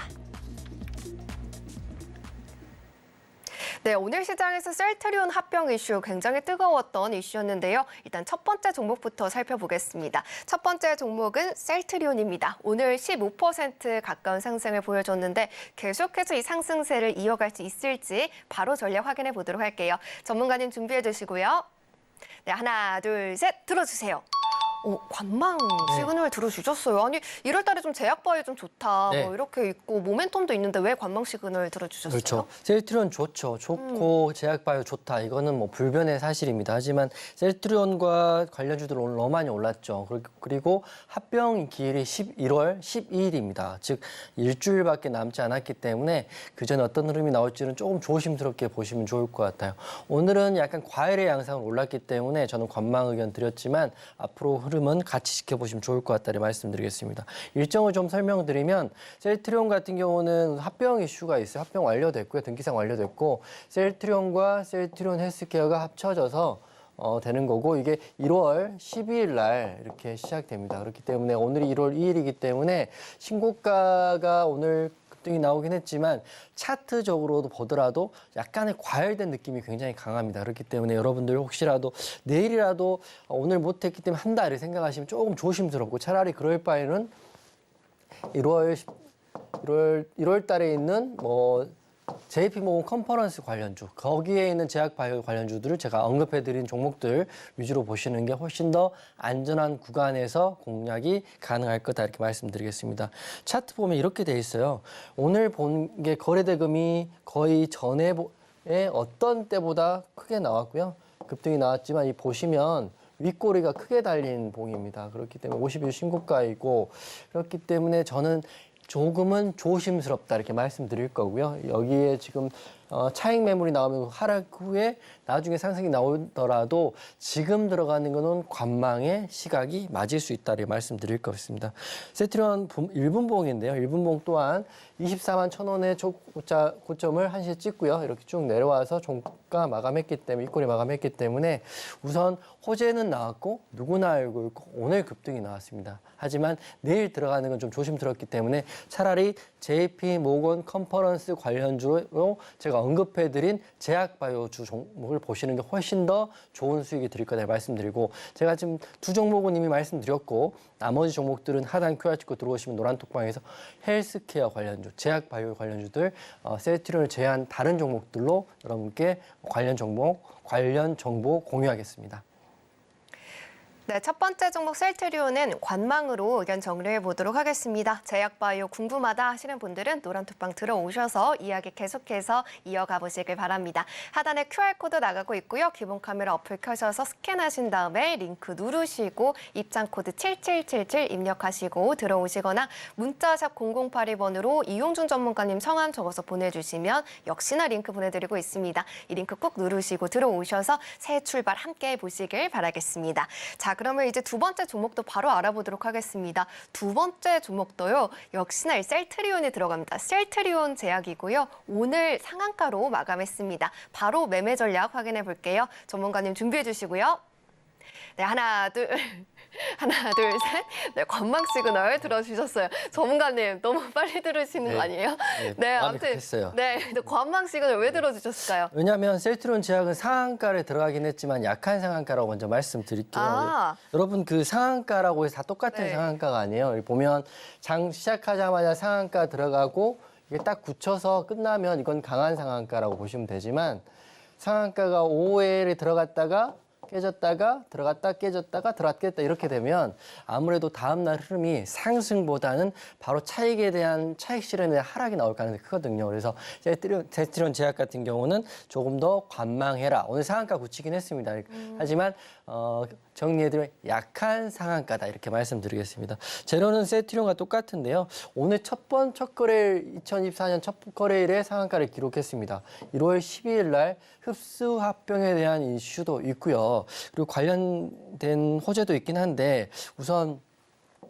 네, 오늘 시장에서 셀트리온 합병 이슈 굉장히 뜨거웠던 이슈였는데요. 일단 첫 번째 종목부터 살펴보겠습니다. 첫 번째 종목은 셀트리온입니다. 오늘 15% 가까운 상승을 보여줬는데 계속해서 이 상승세를 이어갈 수 있을지 바로 전략 확인해 보도록 할게요. 전문가님 준비해 주시고요. 네, 하나, 둘, 셋, 들어주세요. 관망 시그널 들어주셨어요. 아니, 1월 달에 좀 제약바이오 좀 좋다. 네. 뭐 이렇게 있고 모멘텀도 있는데 왜 관망 시그널 들어주셨어요? 그렇죠. 셀트리온 좋죠. 좋고 제약바이오 좋다. 이거는 뭐 불변의 사실입니다. 하지만 셀트리온과 관련주들 오늘 너무 많이 올랐죠. 그리고 합병 기일이 11월 12일입니다. 즉 일주일밖에 남지 않았기 때문에 그전에 어떤 흐름이 나올지는 조금 조심스럽게 보시면 좋을 것 같아요. 오늘은 약간 과열의 양상으로 올랐기 때문에 저는 관망 의견 드렸지만 앞으로 흐름은 같이 지켜보시면 좋을 것 같다는 말씀드리겠습니다. 일정을 좀 설명드리면 셀트리온 같은 경우는 합병 이슈가 있어요. 합병 완료됐고요. 등기상 완료됐고 셀트리온과 셀트리온 헬스케어가 합쳐져서 되는 거고 이게 1월 12일 날 이렇게 시작됩니다. 그렇기 때문에 오늘이 1월 2일이기 때문에 신고가가 오늘 급등이 나오긴 했지만 차트적으로도 보더라도 약간의 과열된 느낌이 굉장히 강합니다. 그렇기 때문에 여러분들 혹시라도 내일이라도 오늘 못했기 때문에 한다 이렇게 생각하시면 조금 조심스럽고 차라리 그럴 바에는 1월 달에 있는 JP모건 컨퍼런스 관련주, 거기에 있는 제약바이오 관련주들을 제가 언급해드린 종목들 위주로 보시는 게 훨씬 더 안전한 구간에서 공략이 가능할 거다 이렇게 말씀드리겠습니다. 차트 보면 이렇게 돼 있어요. 오늘 본 게 거래대금이 거의 전에 어떤 때보다 크게 나왔고요. 급등이 나왔지만 이 보시면 윗꼬리가 크게 달린 봉입니다. 그렇기 때문에 50일 신고가이고 그렇기 때문에 저는 조금은 조심스럽다 이렇게 말씀드릴 거고요. 여기에 지금 차익 매물이 나오면 하락 후에 나중에 상승이 나오더라도 지금 들어가는 거는 관망의 시각이 맞을 수 있다 이렇게 말씀드릴 것 같습니다. 셀트리온 1분봉인데요. 1분봉 또한 24만 1,000원의 고점을 한시에 찍고요. 이렇게 쭉 내려와서 종가 마감했기 때문에 윗꼬리 마감했기 때문에 우선 호재는 나왔고 누구나 알고 있고 오늘 급등이 나왔습니다. 하지만 내일 들어가는 건 좀 조심스럽기 때문에 차라리 JP모건 컨퍼런스 관련주로 제가 언급해드린 제약바이오주 종목을 보시는 게 훨씬 더 좋은 수익이 드릴 거다 말씀드리고 제가 지금 두 종목은 이미 말씀드렸고 나머지 종목들은 하단 QR 찍고 들어오시면 노란톡방에서 헬스케어 관련주, 제약바이오 관련주들 셀트리온을 제외한 다른 종목들로 여러분께 관련 정보 공유하겠습니다. 네, 첫 번째 종목 셀트리온은 관망으로 의견 정리해 보도록 하겠습니다. 제약바이오 궁금하다 하시는 분들은 노란톡방 들어오셔서 이야기 계속해서 이어가 보시길 바랍니다. 하단에 QR코드 나가고 있고요. 기본 카메라 어플 켜셔서 스캔하신 다음에 링크 누르시고 입장코드 7777 입력하시고 들어오시거나 문자샵 0082번으로 이용준 전문가님 성함 적어서 보내주시면 역시나 링크 보내드리고 있습니다. 이 링크 꼭 누르시고 들어오셔서 새 출발 함께 보시길 바라겠습니다. 자, 그러면 이제 두 번째 종목도 바로 알아보도록 하겠습니다. 두 번째 종목도요. 역시나 이 셀트리온이 들어갑니다. 셀트리온 제약이고요. 오늘 상한가로 마감했습니다. 바로 매매 전략 확인해 볼게요. 전문가님 준비해 주시고요. 네, 하나, 둘, 셋. 네, 관망 시그널 들어주셨어요. 전문가님 너무 빨리 들으시는 거 아니에요? 네, 아무튼 급했어요. 네, 관망 시그널 왜 들어주셨을까요? 왜냐하면 셀트리온 제약은 상한가를 들어가긴 했지만 약한 상한가라고 먼저 말씀드릴게요. 여러분 그 상한가라고 해서 다 똑같은 네. 상한가가 아니에요. 여기 보면 장 시작하자마자 상한가 들어가고 이게 딱 굳혀서 끝나면 이건 강한 상한가라고 보시면 되지만 상한가가 5회를 들어갔다가 깨졌다가 들어갔다 깨졌다가 들어갔다 이렇게 되면 아무래도 다음날 흐름이 상승보다는 바로 차익에 대한 차익 실현에 대한 하락이 나올 가능성이 크거든요. 그래서 셀트리온 제약 같은 경우는 조금 더 관망해라. 오늘 상한가 굳히긴 했습니다. 하지만 정리해드리면 약한 상한가다 이렇게 말씀드리겠습니다. 재료는 셀트리온과 똑같은데요. 오늘 첫 거래일 2024년 첫 거래일에 상한가를 기록했습니다. 1월 12일 날 흡수 합병에 대한 이슈도 있고요. 그리고 관련된 호재도 있긴 한데 우선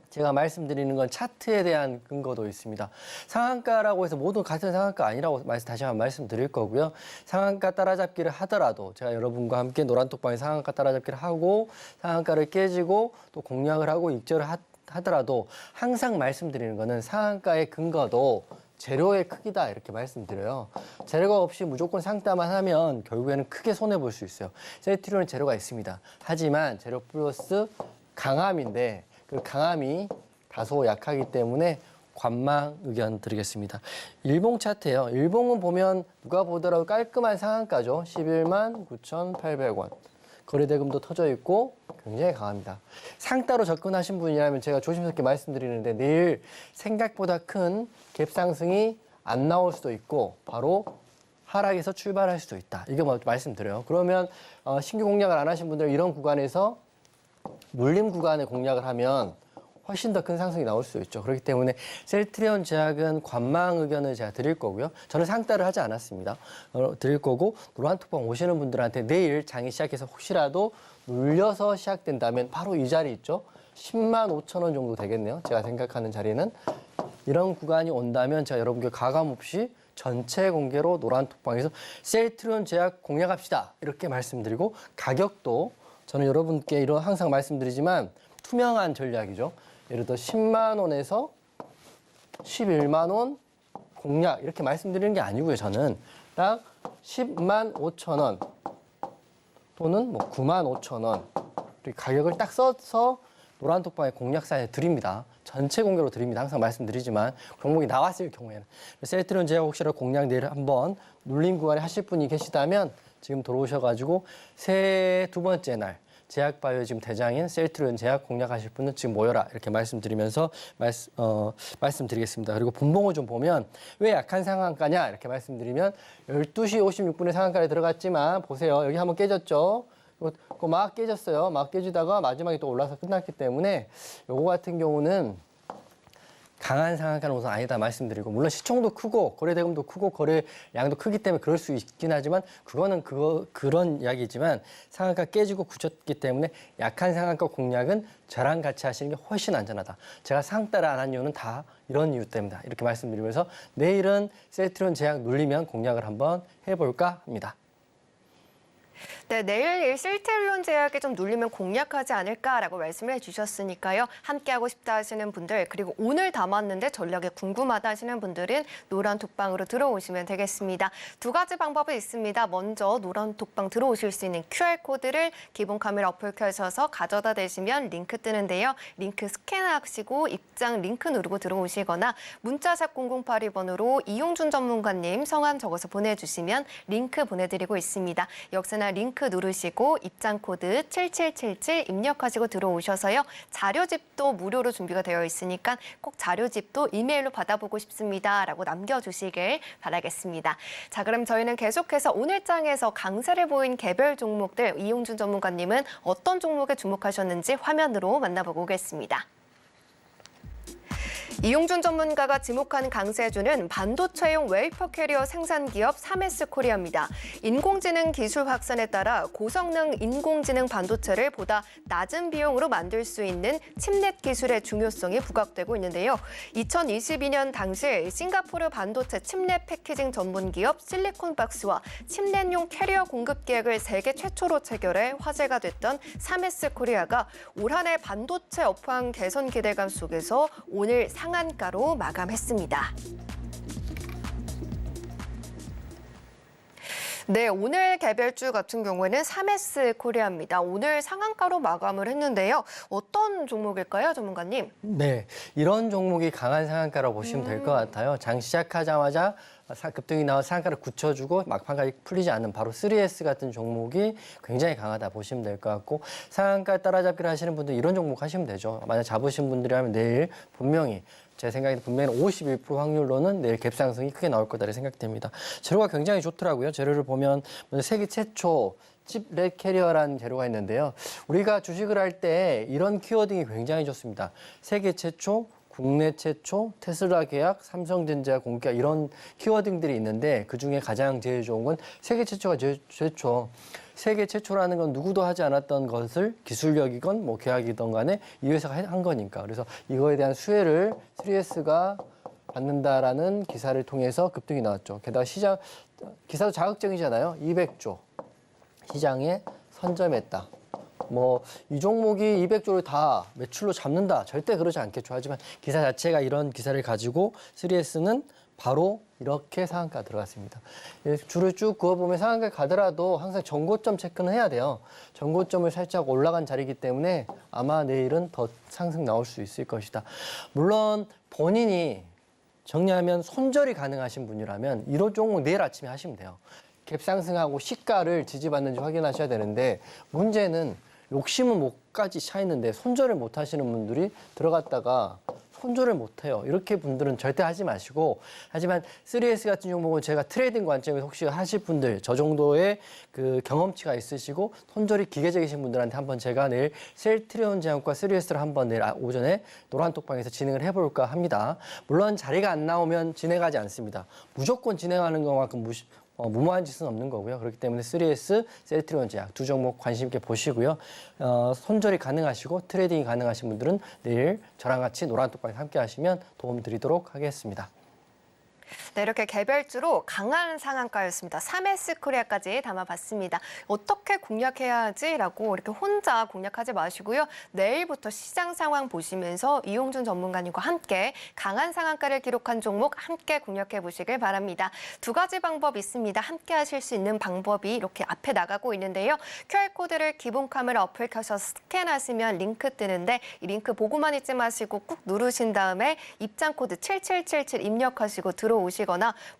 제가 말씀드리는 건 차트에 대한 근거도 있습니다. 상한가라고 해서 모두 같은 상한가 아니라고 다시 한번 말씀드릴 거고요. 상한가 따라잡기를 하더라도 제가 여러분과 함께 노란톡방에 상한가 따라잡기를 하고 상한가를 깨지고 또 공략을 하고 익절을 하더라도 항상 말씀드리는 거는 상한가의 근거도 재료의 크기다 이렇게 말씀드려요. 재료가 없이 무조건 상따만 하면 결국에는 크게 손해볼 수 있어요. 셀트리온은 재료가 있습니다. 하지만 재료 플러스 강함인데 그 강함이 다소 약하기 때문에 관망 의견 드리겠습니다. 일봉 차트예요. 일봉은 보면 누가 보더라도 깔끔한 상한가죠. 11만 9,800원. 거래대금도 터져 있고 굉장히 강합니다. 상따로 접근하신 분이라면 제가 조심스럽게 말씀드리는데 내일 생각보다 큰 갭 상승이 안 나올 수도 있고 바로 하락에서 출발할 수도 있다. 이거 말씀드려요. 그러면 신규 공략을 안 하신 분들은 이런 구간에서 물림 구간에 공략을 하면 훨씬 더 큰 상승이 나올 수 있죠. 그렇기 때문에 셀트리온 제약은 관망 의견을 제가 드릴 거고요. 저는 상따를 하지 않았습니다. 드릴 거고 노란톡방 오시는 분들한테 내일 장이 시작해서 혹시라도 눌려서 시작된다면 바로 이 자리 있죠. 10만 5천 원 정도 되겠네요. 제가 생각하는 자리는. 이런 구간이 온다면 제가 여러분께 가감 없이 전체 공개로 노란톡방에서 셀트리온 제약 공략합시다. 이렇게 말씀드리고 가격도 저는 여러분께 이런 항상 말씀드리지만 투명한 전략이죠. 예를 들어 10만 원에서 11만 원 공략 이렇게 말씀드리는 게 아니고요. 저는 딱 10만 5천 원 또는 뭐 9만 5천 원 가격을 딱 써서 노란톡방에 공략 사연에 드립니다. 전체 공개로 드립니다. 항상 말씀드리지만 종목이 나왔을 경우에는 셀트리온 제약 혹시라도 공략 내일 한번 눌림 구간에 하실 분이 계시다면 지금 들어오셔가지고 새해 두 번째 날 제약바이오 지금 대장인 셀트리온 제약 공략하실 분은 지금 모여라 이렇게 말씀드리면서 말씀드리겠습니다. 그리고 분봉을 좀 보면 왜 약한 상한가냐 이렇게 말씀드리면 12시 56분에 상한가에 들어갔지만 보세요. 여기 한번 깨졌죠. 그거 막 깨졌어요. 막 깨지다가 마지막에 또 올라서 끝났기 때문에 요거 같은 경우는 강한 상한가는 우선 아니다 말씀드리고 물론 시총도 크고 거래대금도 크고 거래량도 크기 때문에 그럴 수 있긴 하지만 그거는 그런 이야기지만 상한가 깨지고 굳혔기 때문에 약한 상한가 공략은 저랑 같이 하시는 게 훨씬 안전하다. 제가 상따를 안 한 이유는 다 이런 이유 때문이다. 이렇게 말씀드리면서 내일은 셀트리온 제약 눌리면 공략을 한번 해볼까 합니다. 네, 내일 셀트리온 제약에 좀 눌리면 공략하지 않을까라고 말씀을 해주셨으니까요. 함께하고 싶다 하시는 분들 그리고 오늘 담았는데 전략이 궁금하다 하시는 분들은 노란톡방으로 들어오시면 되겠습니다. 두 가지 방법이 있습니다. 먼저 노란톡방 들어오실 수 있는 QR코드를 기본 카메라 어플 켜셔서 가져다 대시면 링크 뜨는데요. 링크 스캔하시고 입장 링크 누르고 들어오시거나 문자샵 0082번으로 이용준 전문가님 성함 적어서 보내주시면 링크 보내드리고 있습니다. 역시나 링크 누르시고 입장 코드 7777 입력하시고 들어오셔서요. 자료집도 무료로 준비가 되어 있으니까 꼭 자료집도 이메일로 받아보고 싶습니다라고 남겨주시길 바라겠습니다. 자, 그럼 저희는 계속해서 오늘 장에서 강세를 보인 개별 종목들 이용준 전문가님은 어떤 종목에 주목하셨는지 화면으로 만나보고 오겠습니다. 이용준 전문가가 지목한 강세주는 반도체용 웨이퍼 캐리어 생산 기업 3S 코리아입니다. 인공지능 기술 확산에 따라 고성능 인공지능 반도체를 보다 낮은 비용으로 만들 수 있는 칩넷 기술의 중요성이 부각되고 있는데요. 2022년 당시 싱가포르 반도체 칩넷 패키징 전문 기업 실리콘박스와 칩넷용 캐리어 공급 계약을 세계 최초로 체결해 화제가 됐던 3S 코리아가 올 한 해 반도체 업황 개선 기대감 속에서 오늘 상한가로 마감했습니다. 네, 오늘 개별주 같은 경우에는 3S 코리아입니다. 오늘 상한가로 마감을 했는데요. 어떤 종목일까요, 전문가님? 네, 이런 종목이 강한 상한가라고 보시면 될 것 같아요. 장 시작하자마자 급등이 나와 상한가를 굳혀주고 막판까지 풀리지 않는 바로 3S 같은 종목이 굉장히 강하다 보시면 될 것 같고 상한가 따라잡기를 하시는 분들 이런 종목 하시면 되죠. 만약 잡으신 분들이라면 내일 분명히 제 생각에는 분명히 51% 확률로는 내일 갭상승이 크게 나올 거다 생각됩니다. 재료가 굉장히 좋더라고요. 재료를 보면 세계 최초 칩렛 캐리어라는 재료가 있는데요. 우리가 주식을 할 때 이런 키워딩이 굉장히 좋습니다. 세계 최초, 국내 최초, 테슬라 계약, 삼성전자 공개가 이런 키워딩들이 있는데 그중에 가장 제일 좋은 건 세계 최초가 제일 최초. 세계 최초라는 건 누구도 하지 않았던 것을 기술력이건 뭐 계약이든 간에 이 회사가 한 거니까. 그래서 이거에 대한 수혜를 3S가 받는다라는 기사를 통해서 급등이 나왔죠. 게다가 시장, 기사도 자극적이잖아요. 200조 시장에 선점했다. 뭐 이 종목이 200조를 다 매출로 잡는다. 절대 그러지 않겠죠. 하지만 기사 자체가 이런 기사를 가지고 3S는 바로 이렇게 상한가 들어갔습니다. 줄을 쭉 그어보면 상한가 가더라도 항상 전고점 체크는 해야 돼요. 전고점을 살짝 올라간 자리이기 때문에 아마 내일은 더 상승 나올 수 있을 것이다. 물론 본인이 정리하면 손절이 가능하신 분이라면 이런 종목 내일 아침에 하시면 돼요. 갭 상승하고 시가를 지지받는지 확인하셔야 되는데 문제는 욕심은 목까지 차 있는데 손절을 못 하시는 분들이 들어갔다가 손절을 못 해요. 이렇게 분들은 절대 하지 마시고, 하지만 3S 같은 종목은 제가 트레이딩 관점에서 혹시 하실 분들, 저 정도의 그 경험치가 있으시고 손절이 기계적이신 분들한테 한번 제가 내일 셀트리온 제약과 3S를 한번 내일 오전에 노란톡방에서 진행을 해볼까 합니다. 물론 자리가 안 나오면 진행하지 않습니다. 무조건 진행하는 것만큼 무모한 짓은 없는 거고요. 그렇기 때문에 3S, 셀트리온 제약 두 종목 관심 있게 보시고요. 손절이 가능하시고 트레이딩이 가능하신 분들은 내일 저랑 같이 노란톡방에 함께 하시면 도움 드리도록 하겠습니다. 네, 이렇게 개별주로 강한 상한가였습니다. 3S 코리아까지 담아봤습니다. 어떻게 공략해야 하지라고 이렇게 혼자 공략하지 마시고요. 내일부터 시장 상황 보시면서 이용준 전문가님과 함께 강한 상한가를 기록한 종목 함께 공략해 보시길 바랍니다. 두 가지 방법 있습니다. 함께 하실 수 있는 방법이 이렇게 앞에 나가고 있는데요. QR코드를 기본 카메라 어플 켜서 스캔하시면 링크 뜨는데 이 링크 보고만 있지 마시고 꾹 누르신 다음에 입장 코드 7777 입력하시고 들어오시거나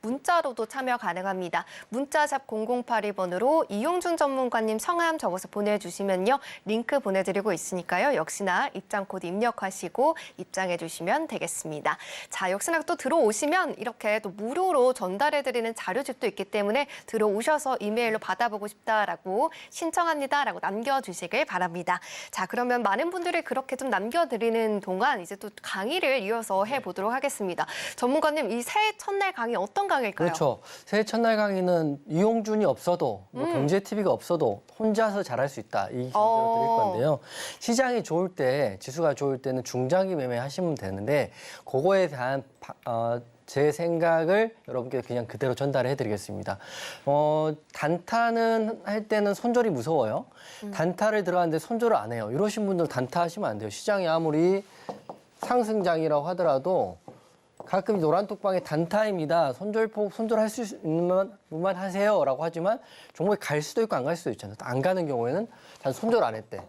문자로도 참여 가능합니다. 문자샵 0082번으로 이용준 전문가님 성함 적어서 보내주시면요. 링크 보내드리고 있으니까요. 역시나 입장 코드 입력하시고 입장해 주시면 되겠습니다. 자, 역시나 또 들어오시면 이렇게 또 무료로 전달해드리는 자료집도 있기 때문에 들어오셔서 이메일로 받아보고 싶다라고 신청합니다라고 남겨주시길 바랍니다. 자, 그러면 많은 분들이 그렇게 좀 남겨드리는 동안 이제 또 강의를 이어서 해보도록 하겠습니다. 전문가님, 이 새해 첫날 강의 어떤 강의일까요? 그렇죠. 새해 첫날 강의는 이용준이 없어도 경제TV가 없어도 혼자서 잘할 수 있다. 이 강의를 드릴 건데요. 시장이 좋을 때, 지수가 좋을 때는 중장기 매매 하시면 되는데 그거에 대한 제 생각을 여러분께 그냥 그대로 전달해 드리겠습니다. 단타는 할 때는 손절이 무서워요. 단타를 들어가는데 손절을 안 해요. 이러신 분들 단타 하시면 안 돼요. 시장이 아무리 상승장이라고 하더라도 가끔 노란톡방에 단타입니다. 손절할 수 있는 분만 하세요라고 하지만 종목이 갈 수도 있고 안 갈 수도 있잖아요. 안 가는 경우에는 단 손절 안 했대.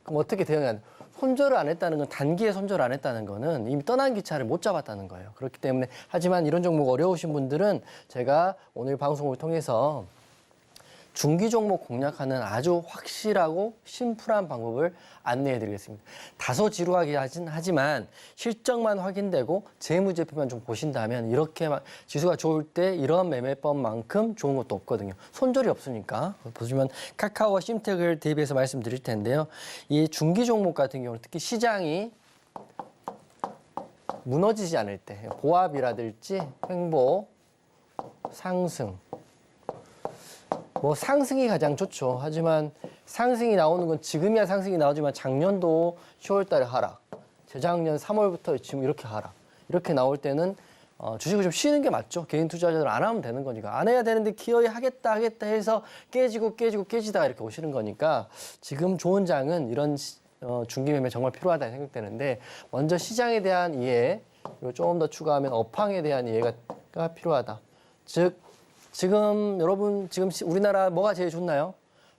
그럼 어떻게 대응해야 돼? 손절을 안 했다는 건 단기에 손절 안 했다는 거는 이미 떠난 기차를 못 잡았다는 거예요. 그렇기 때문에 하지만 이런 종목 어려우신 분들은 제가 오늘 방송을 통해서 중기 종목 공략하는 아주 확실하고 심플한 방법을 안내해 드리겠습니다. 다소 지루하긴 하지만 실적만 확인되고 재무제표만 좀 보신다면 이렇게 지수가 좋을 때 이런 매매법만큼 좋은 것도 없거든요. 손절이 없으니까. 보시면 카카오와 심텍을 대비해서 말씀드릴 텐데요. 이 중기 종목 같은 경우는 특히 시장이 무너지지 않을 때 보합이라든지 횡보, 상승, 상승이 가장 좋죠. 하지만 상승이 나오는 건 지금이야 상승이 나오지만 작년도 10월 달에 하락, 재작년 3월부터 지금 이렇게 하락. 이렇게 나올 때는 주식을 좀 쉬는 게 맞죠. 개인 투자자들은 안 하면 되는 거니까. 안 해야 되는데 기어이 하겠다 해서 깨지다가 이렇게 오시는 거니까 지금 좋은 장은 이런 중기 매매 정말 필요하다 생각되는데 먼저 시장에 대한 이해, 그리고 조금 더 추가하면 업황에 대한 이해가 필요하다. 즉 지금 여러분 우리나라 뭐가 제일 좋나요?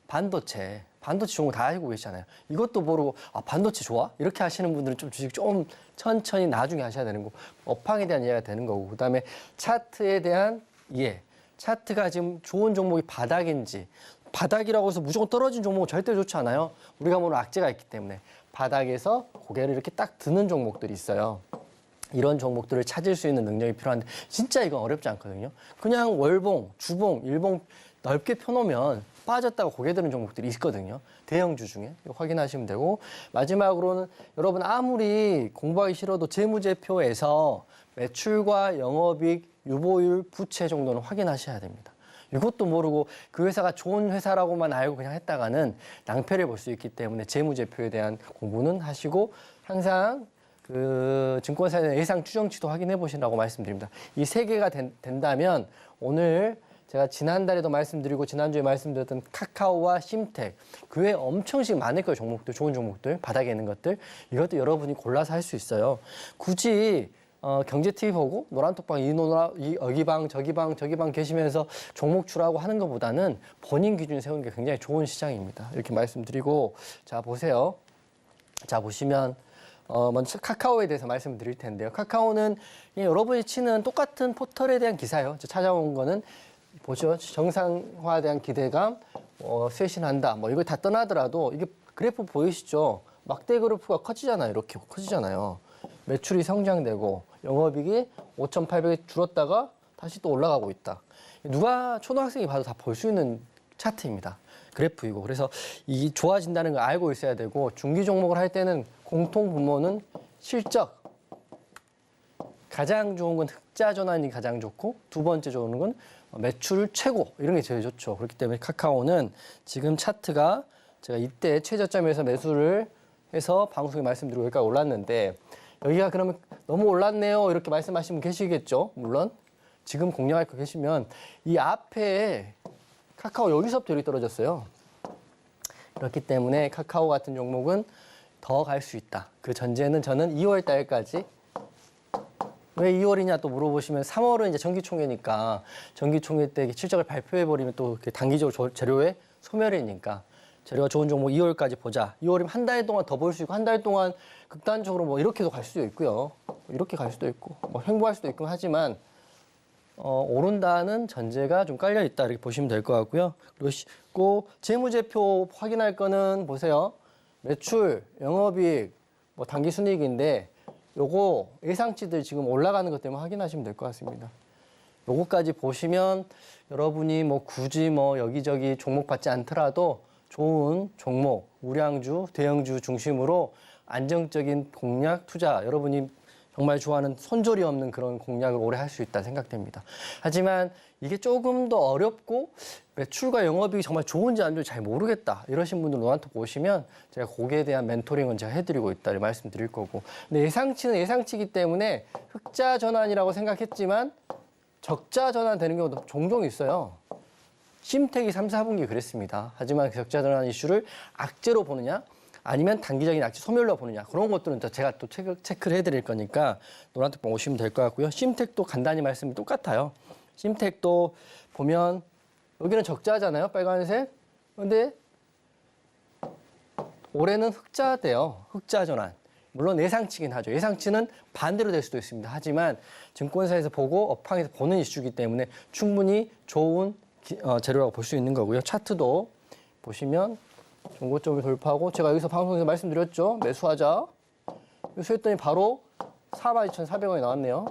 반도체 좋은 거 다 알고 계시잖아요. 이것도 모르고 반도체 좋아? 이렇게 하시는 분들은 좀 주식 좀 천천히 나중에 하셔야 되는 거고 업황에 대한 이해가 되는 거고 그다음에 차트에 대한 이해. 차트가 지금 좋은 종목이 바닥인지 바닥이라고 해서 무조건 떨어진 종목은 절대 좋지 않아요. 우리가 모르는 악재가 있기 때문에 바닥에서 고개를 이렇게 딱 드는 종목들이 있어요. 이런 종목들을 찾을 수 있는 능력이 필요한데 진짜 이건 어렵지 않거든요. 그냥 월봉, 주봉, 일봉 넓게 펴놓으면 빠졌다가 고개 드는 종목들이 있거든요. 대형주 중에 이거 확인하시면 되고 마지막으로는 여러분 아무리 공부하기 싫어도 재무제표에서 매출과 영업이익, 유보율, 부채 정도는 확인하셔야 됩니다. 이것도 모르고 그 회사가 좋은 회사라고만 알고 그냥 했다가는 낭패를 볼 수 있기 때문에 재무제표에 대한 공부는 하시고 항상 그 증권사의 예상 추정치도 확인해 보시라고 말씀드립니다. 이 세 개가 된다면 오늘 제가 지난달에도 말씀드리고 지난주에 말씀드렸던 카카오와 심텍 그 외에 엄청씩 많을 거예요. 종목들, 좋은 종목들, 바닥에 있는 것들 이것도 여러분이 골라서 할 수 있어요. 굳이 경제 TV 보고 노란톡방 여기 방 저기 방 계시면서 종목 추라고 하는 것보다는 본인 기준 세우는 게 굉장히 좋은 시장입니다. 이렇게 말씀드리고 자 보세요. 자 보시면 먼저 카카오에 대해서 말씀드릴 텐데요. 카카오는 그냥 여러분이 치는 똑같은 포털에 대한 기사예요. 찾아온 거는 보죠. 정상화에 대한 기대감, 쇄신한다. 뭐 이거 다 떠나더라도 이게 그래프 보이시죠? 막대 그래프가 커지잖아요. 이렇게 커지잖아요. 매출이 성장되고 영업이익이 5,800에 줄었다가 다시 또 올라가고 있다. 누가 초등학생이 봐도 다 볼 수 있는 차트입니다. 그래프이고. 그래서 이 좋아진다는 걸 알고 있어야 되고 중기 종목을 할 때는 공통 분모는 실적. 가장 좋은 건 흑자 전환이 가장 좋고 두 번째 좋은 건 매출 최고 이런 게 제일 좋죠. 그렇기 때문에 카카오는 지금 차트가 제가 이때 최저점에서 매수를 해서 방송에 말씀드리고 여기까지 올랐는데 여기가 그러면 너무 올랐네요 이렇게 말씀하시면 계시겠죠. 물론 지금 공략할 거 계시면 이 앞에 카카오 여기서부터 여기 떨어졌어요. 그렇기 때문에 카카오 같은 종목은 더 갈 수 있다. 그 전제는 저는 2월 달까지 왜 2월이냐 또 물어보시면 3월은 이제 정기총회니까 정기총회 때 실적을 발표해버리면 또 단기적으로 재료의 소멸이니까 재료가 좋은 종목 2월까지 보자. 2월이면 한 달 동안 더 볼 수 있고 한 달 동안 극단적으로 뭐 이렇게도 갈 수도 있고요. 이렇게 갈 수도 있고 뭐 횡보할 수도 있고 하지만 오른다는 전제가 좀 깔려 있다 이렇게 보시면 될 것 같고요. 그리고 재무제표 확인할 거는 보세요. 매출, 영업이익, 뭐 당기순이익인데 요거 예상치들 지금 올라가는 것 때문에 확인하시면 될 것 같습니다. 요거까지 보시면 여러분이 뭐 굳이 뭐 여기저기 종목 받지 않더라도 좋은 종목, 우량주, 대형주 중심으로 안정적인 공략, 투자 여러분이 정말 좋아하는 손절이 없는 그런 공략을 오래 할 수 있다 생각됩니다. 하지만 이게 조금 더 어렵고 매출과 영업이익이 정말 좋은지 안 좋은지 잘 모르겠다 이러신 분들 노란톡 오시면 제가 거기에 대한 멘토링은 제가 해드리고 있다 말씀드릴 거고 근데 예상치는 예상치이기 때문에 흑자 전환이라고 생각했지만 적자 전환 되는 경우도 종종 있어요. 심택이 3, 4분기 그랬습니다. 하지만 그 적자 전환 이슈를 악재로 보느냐 아니면 단기적인 악재 소멸로 보느냐 그런 것들은 제가 또 체크를 해드릴 거니까 노란톡방 오시면 될 것 같고요. 심택도 간단히 말씀이 똑같아요. 심택도 보면 여기는 적자잖아요. 빨간색. 그런데 올해는 흑자돼요. 흑자 전환. 물론 예상치긴 하죠. 예상치는 반대로 될 수도 있습니다. 하지만 증권사에서 보고 업황에서 보는 이슈이기 때문에 충분히 좋은 재료라고 볼 수 있는 거고요. 차트도 보시면 종고점을 돌파하고 제가 여기서 방송에서 말씀드렸죠. 매수하자. 매수했더니 바로 42,400원이 나왔네요.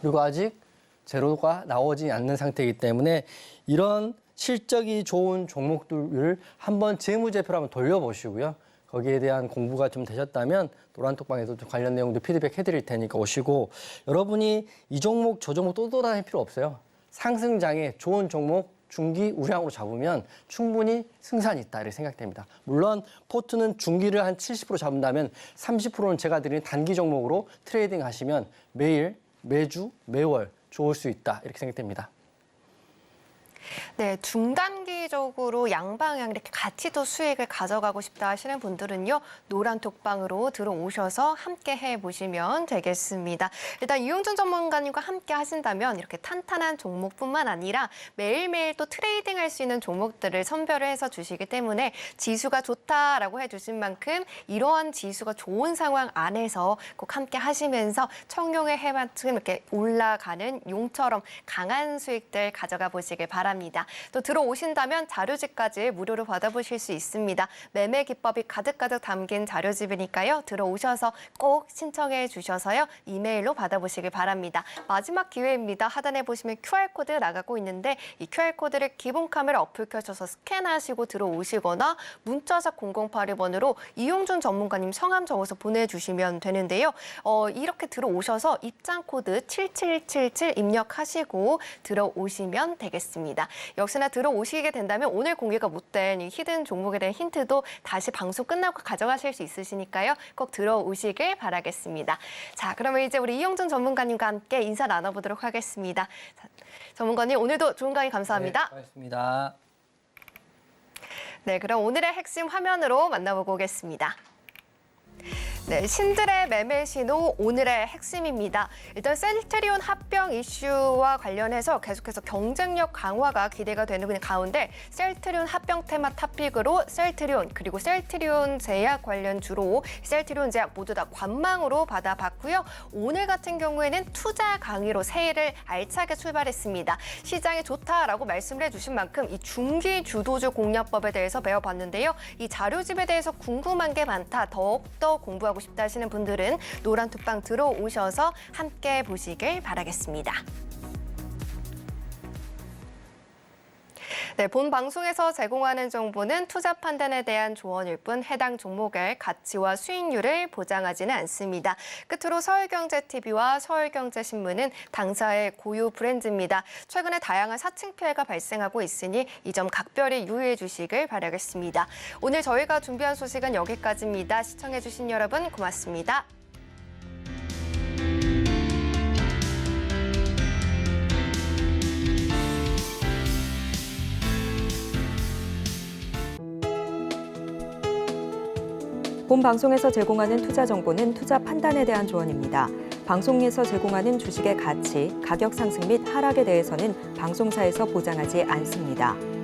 그리고 아직 재료가 나오지 않는 상태이기 때문에 이런 실적이 좋은 종목들을 한번 재무제표로 한번 돌려보시고요. 거기에 대한 공부가 좀 되셨다면 노란톡방에도 좀 관련 내용도 피드백 해드릴 테니까 오시고 여러분이 이 종목 저 종목 또 돌아다닐 필요 없어요. 상승장에 좋은 종목 중기 우량으로 잡으면 충분히 승산이 있다 이렇게 생각됩니다. 물론 포트는 중기를 한 70% 잡는다면 30%는 제가 드리는 단기 종목으로 트레이딩 하시면 매일, 매주, 매월 좋을 수 있다 이렇게 생각됩니다. 네, 중단기적으로 양방향 이렇게 같이 또 수익을 가져가고 싶다 하시는 분들은요. 노란톡방으로 들어오셔서 함께 해보시면 되겠습니다. 일단 이용준 전문가님과 함께 하신다면 이렇게 탄탄한 종목뿐만 아니라 매일매일 또 트레이딩할 수 있는 종목들을 선별을 해서 주시기 때문에 지수가 좋다라고 해주신 만큼 이러한 지수가 좋은 상황 안에서 꼭 함께 하시면서 청룡의 해만큼 이렇게 올라가는 용처럼 강한 수익들 가져가 보시길 바랍니다. 또 들어오신다면 자료집까지 무료로 받아보실 수 있습니다. 매매 기법이 가득가득 담긴 자료집이니까요. 들어오셔서 꼭 신청해 주셔서요. 이메일로 받아보시길 바랍니다. 마지막 기회입니다. 하단에 보시면 QR코드 나가고 있는데 이 QR코드를 기본 카메라 어플 켜셔서 스캔하시고 들어오시거나 문자샵 0082번으로 이용준 전문가님 성함 적어서 보내주시면 되는데요. 이렇게 들어오셔서 입장 코드 7777 입력하시고 들어오시면 되겠습니다. 역시나 들어오시게 된다면 오늘 공개가 못된 이 히든 종목에 대한 힌트도 다시 방송 끝나고 가져가실 수 있으시니까요. 꼭 들어오시길 바라겠습니다. 자, 그러면 이제 우리 이용준 전문가님과 함께 인사 나눠보도록 하겠습니다. 자, 전문가님 오늘도 좋은 강의 감사합니다. 네, 고맙습니다. 네, 그럼 오늘의 핵심 화면으로 만나보고 오겠습니다. 네, 신들의 매매 신호 오늘의 핵심입니다. 일단 셀트리온 합병 이슈와 관련해서 계속해서 경쟁력 강화가 기대가 되는 가운데 셀트리온 합병 테마 탑픽으로 셀트리온 그리고 셀트리온 제약 관련 주로 셀트리온 제약 모두 다 관망으로 받아봤고요. 오늘 같은 경우에는 투자 강의로 새해를 알차게 출발했습니다. 시장이 좋다라고 말씀을 해주신 만큼 이 중기 주도주 공략법에 대해서 배워봤는데요. 이 자료집에 대해서 궁금한 게 많다, 더욱더 공부하고 싶다 하시는 분들은 노란 톡방 들어오셔서 함께 보시길 바라겠습니다. 네, 본 방송에서 제공하는 정보는 투자 판단에 대한 조언일 뿐 해당 종목의 가치와 수익률을 보장하지는 않습니다. 끝으로 서울경제TV와 서울경제신문은 당사의 고유 브랜드입니다. 최근에 다양한 사칭 피해가 발생하고 있으니 이 점 각별히 유의해 주시길 바라겠습니다. 오늘 저희가 준비한 소식은 여기까지입니다. 시청해 주신 여러분 고맙습니다. 본 방송에서 제공하는 투자 정보는 투자 판단에 대한 조언입니다. 방송에서 제공하는 주식의 가치, 가격 상승 및 하락에 대해서는 방송사에서 보장하지 않습니다.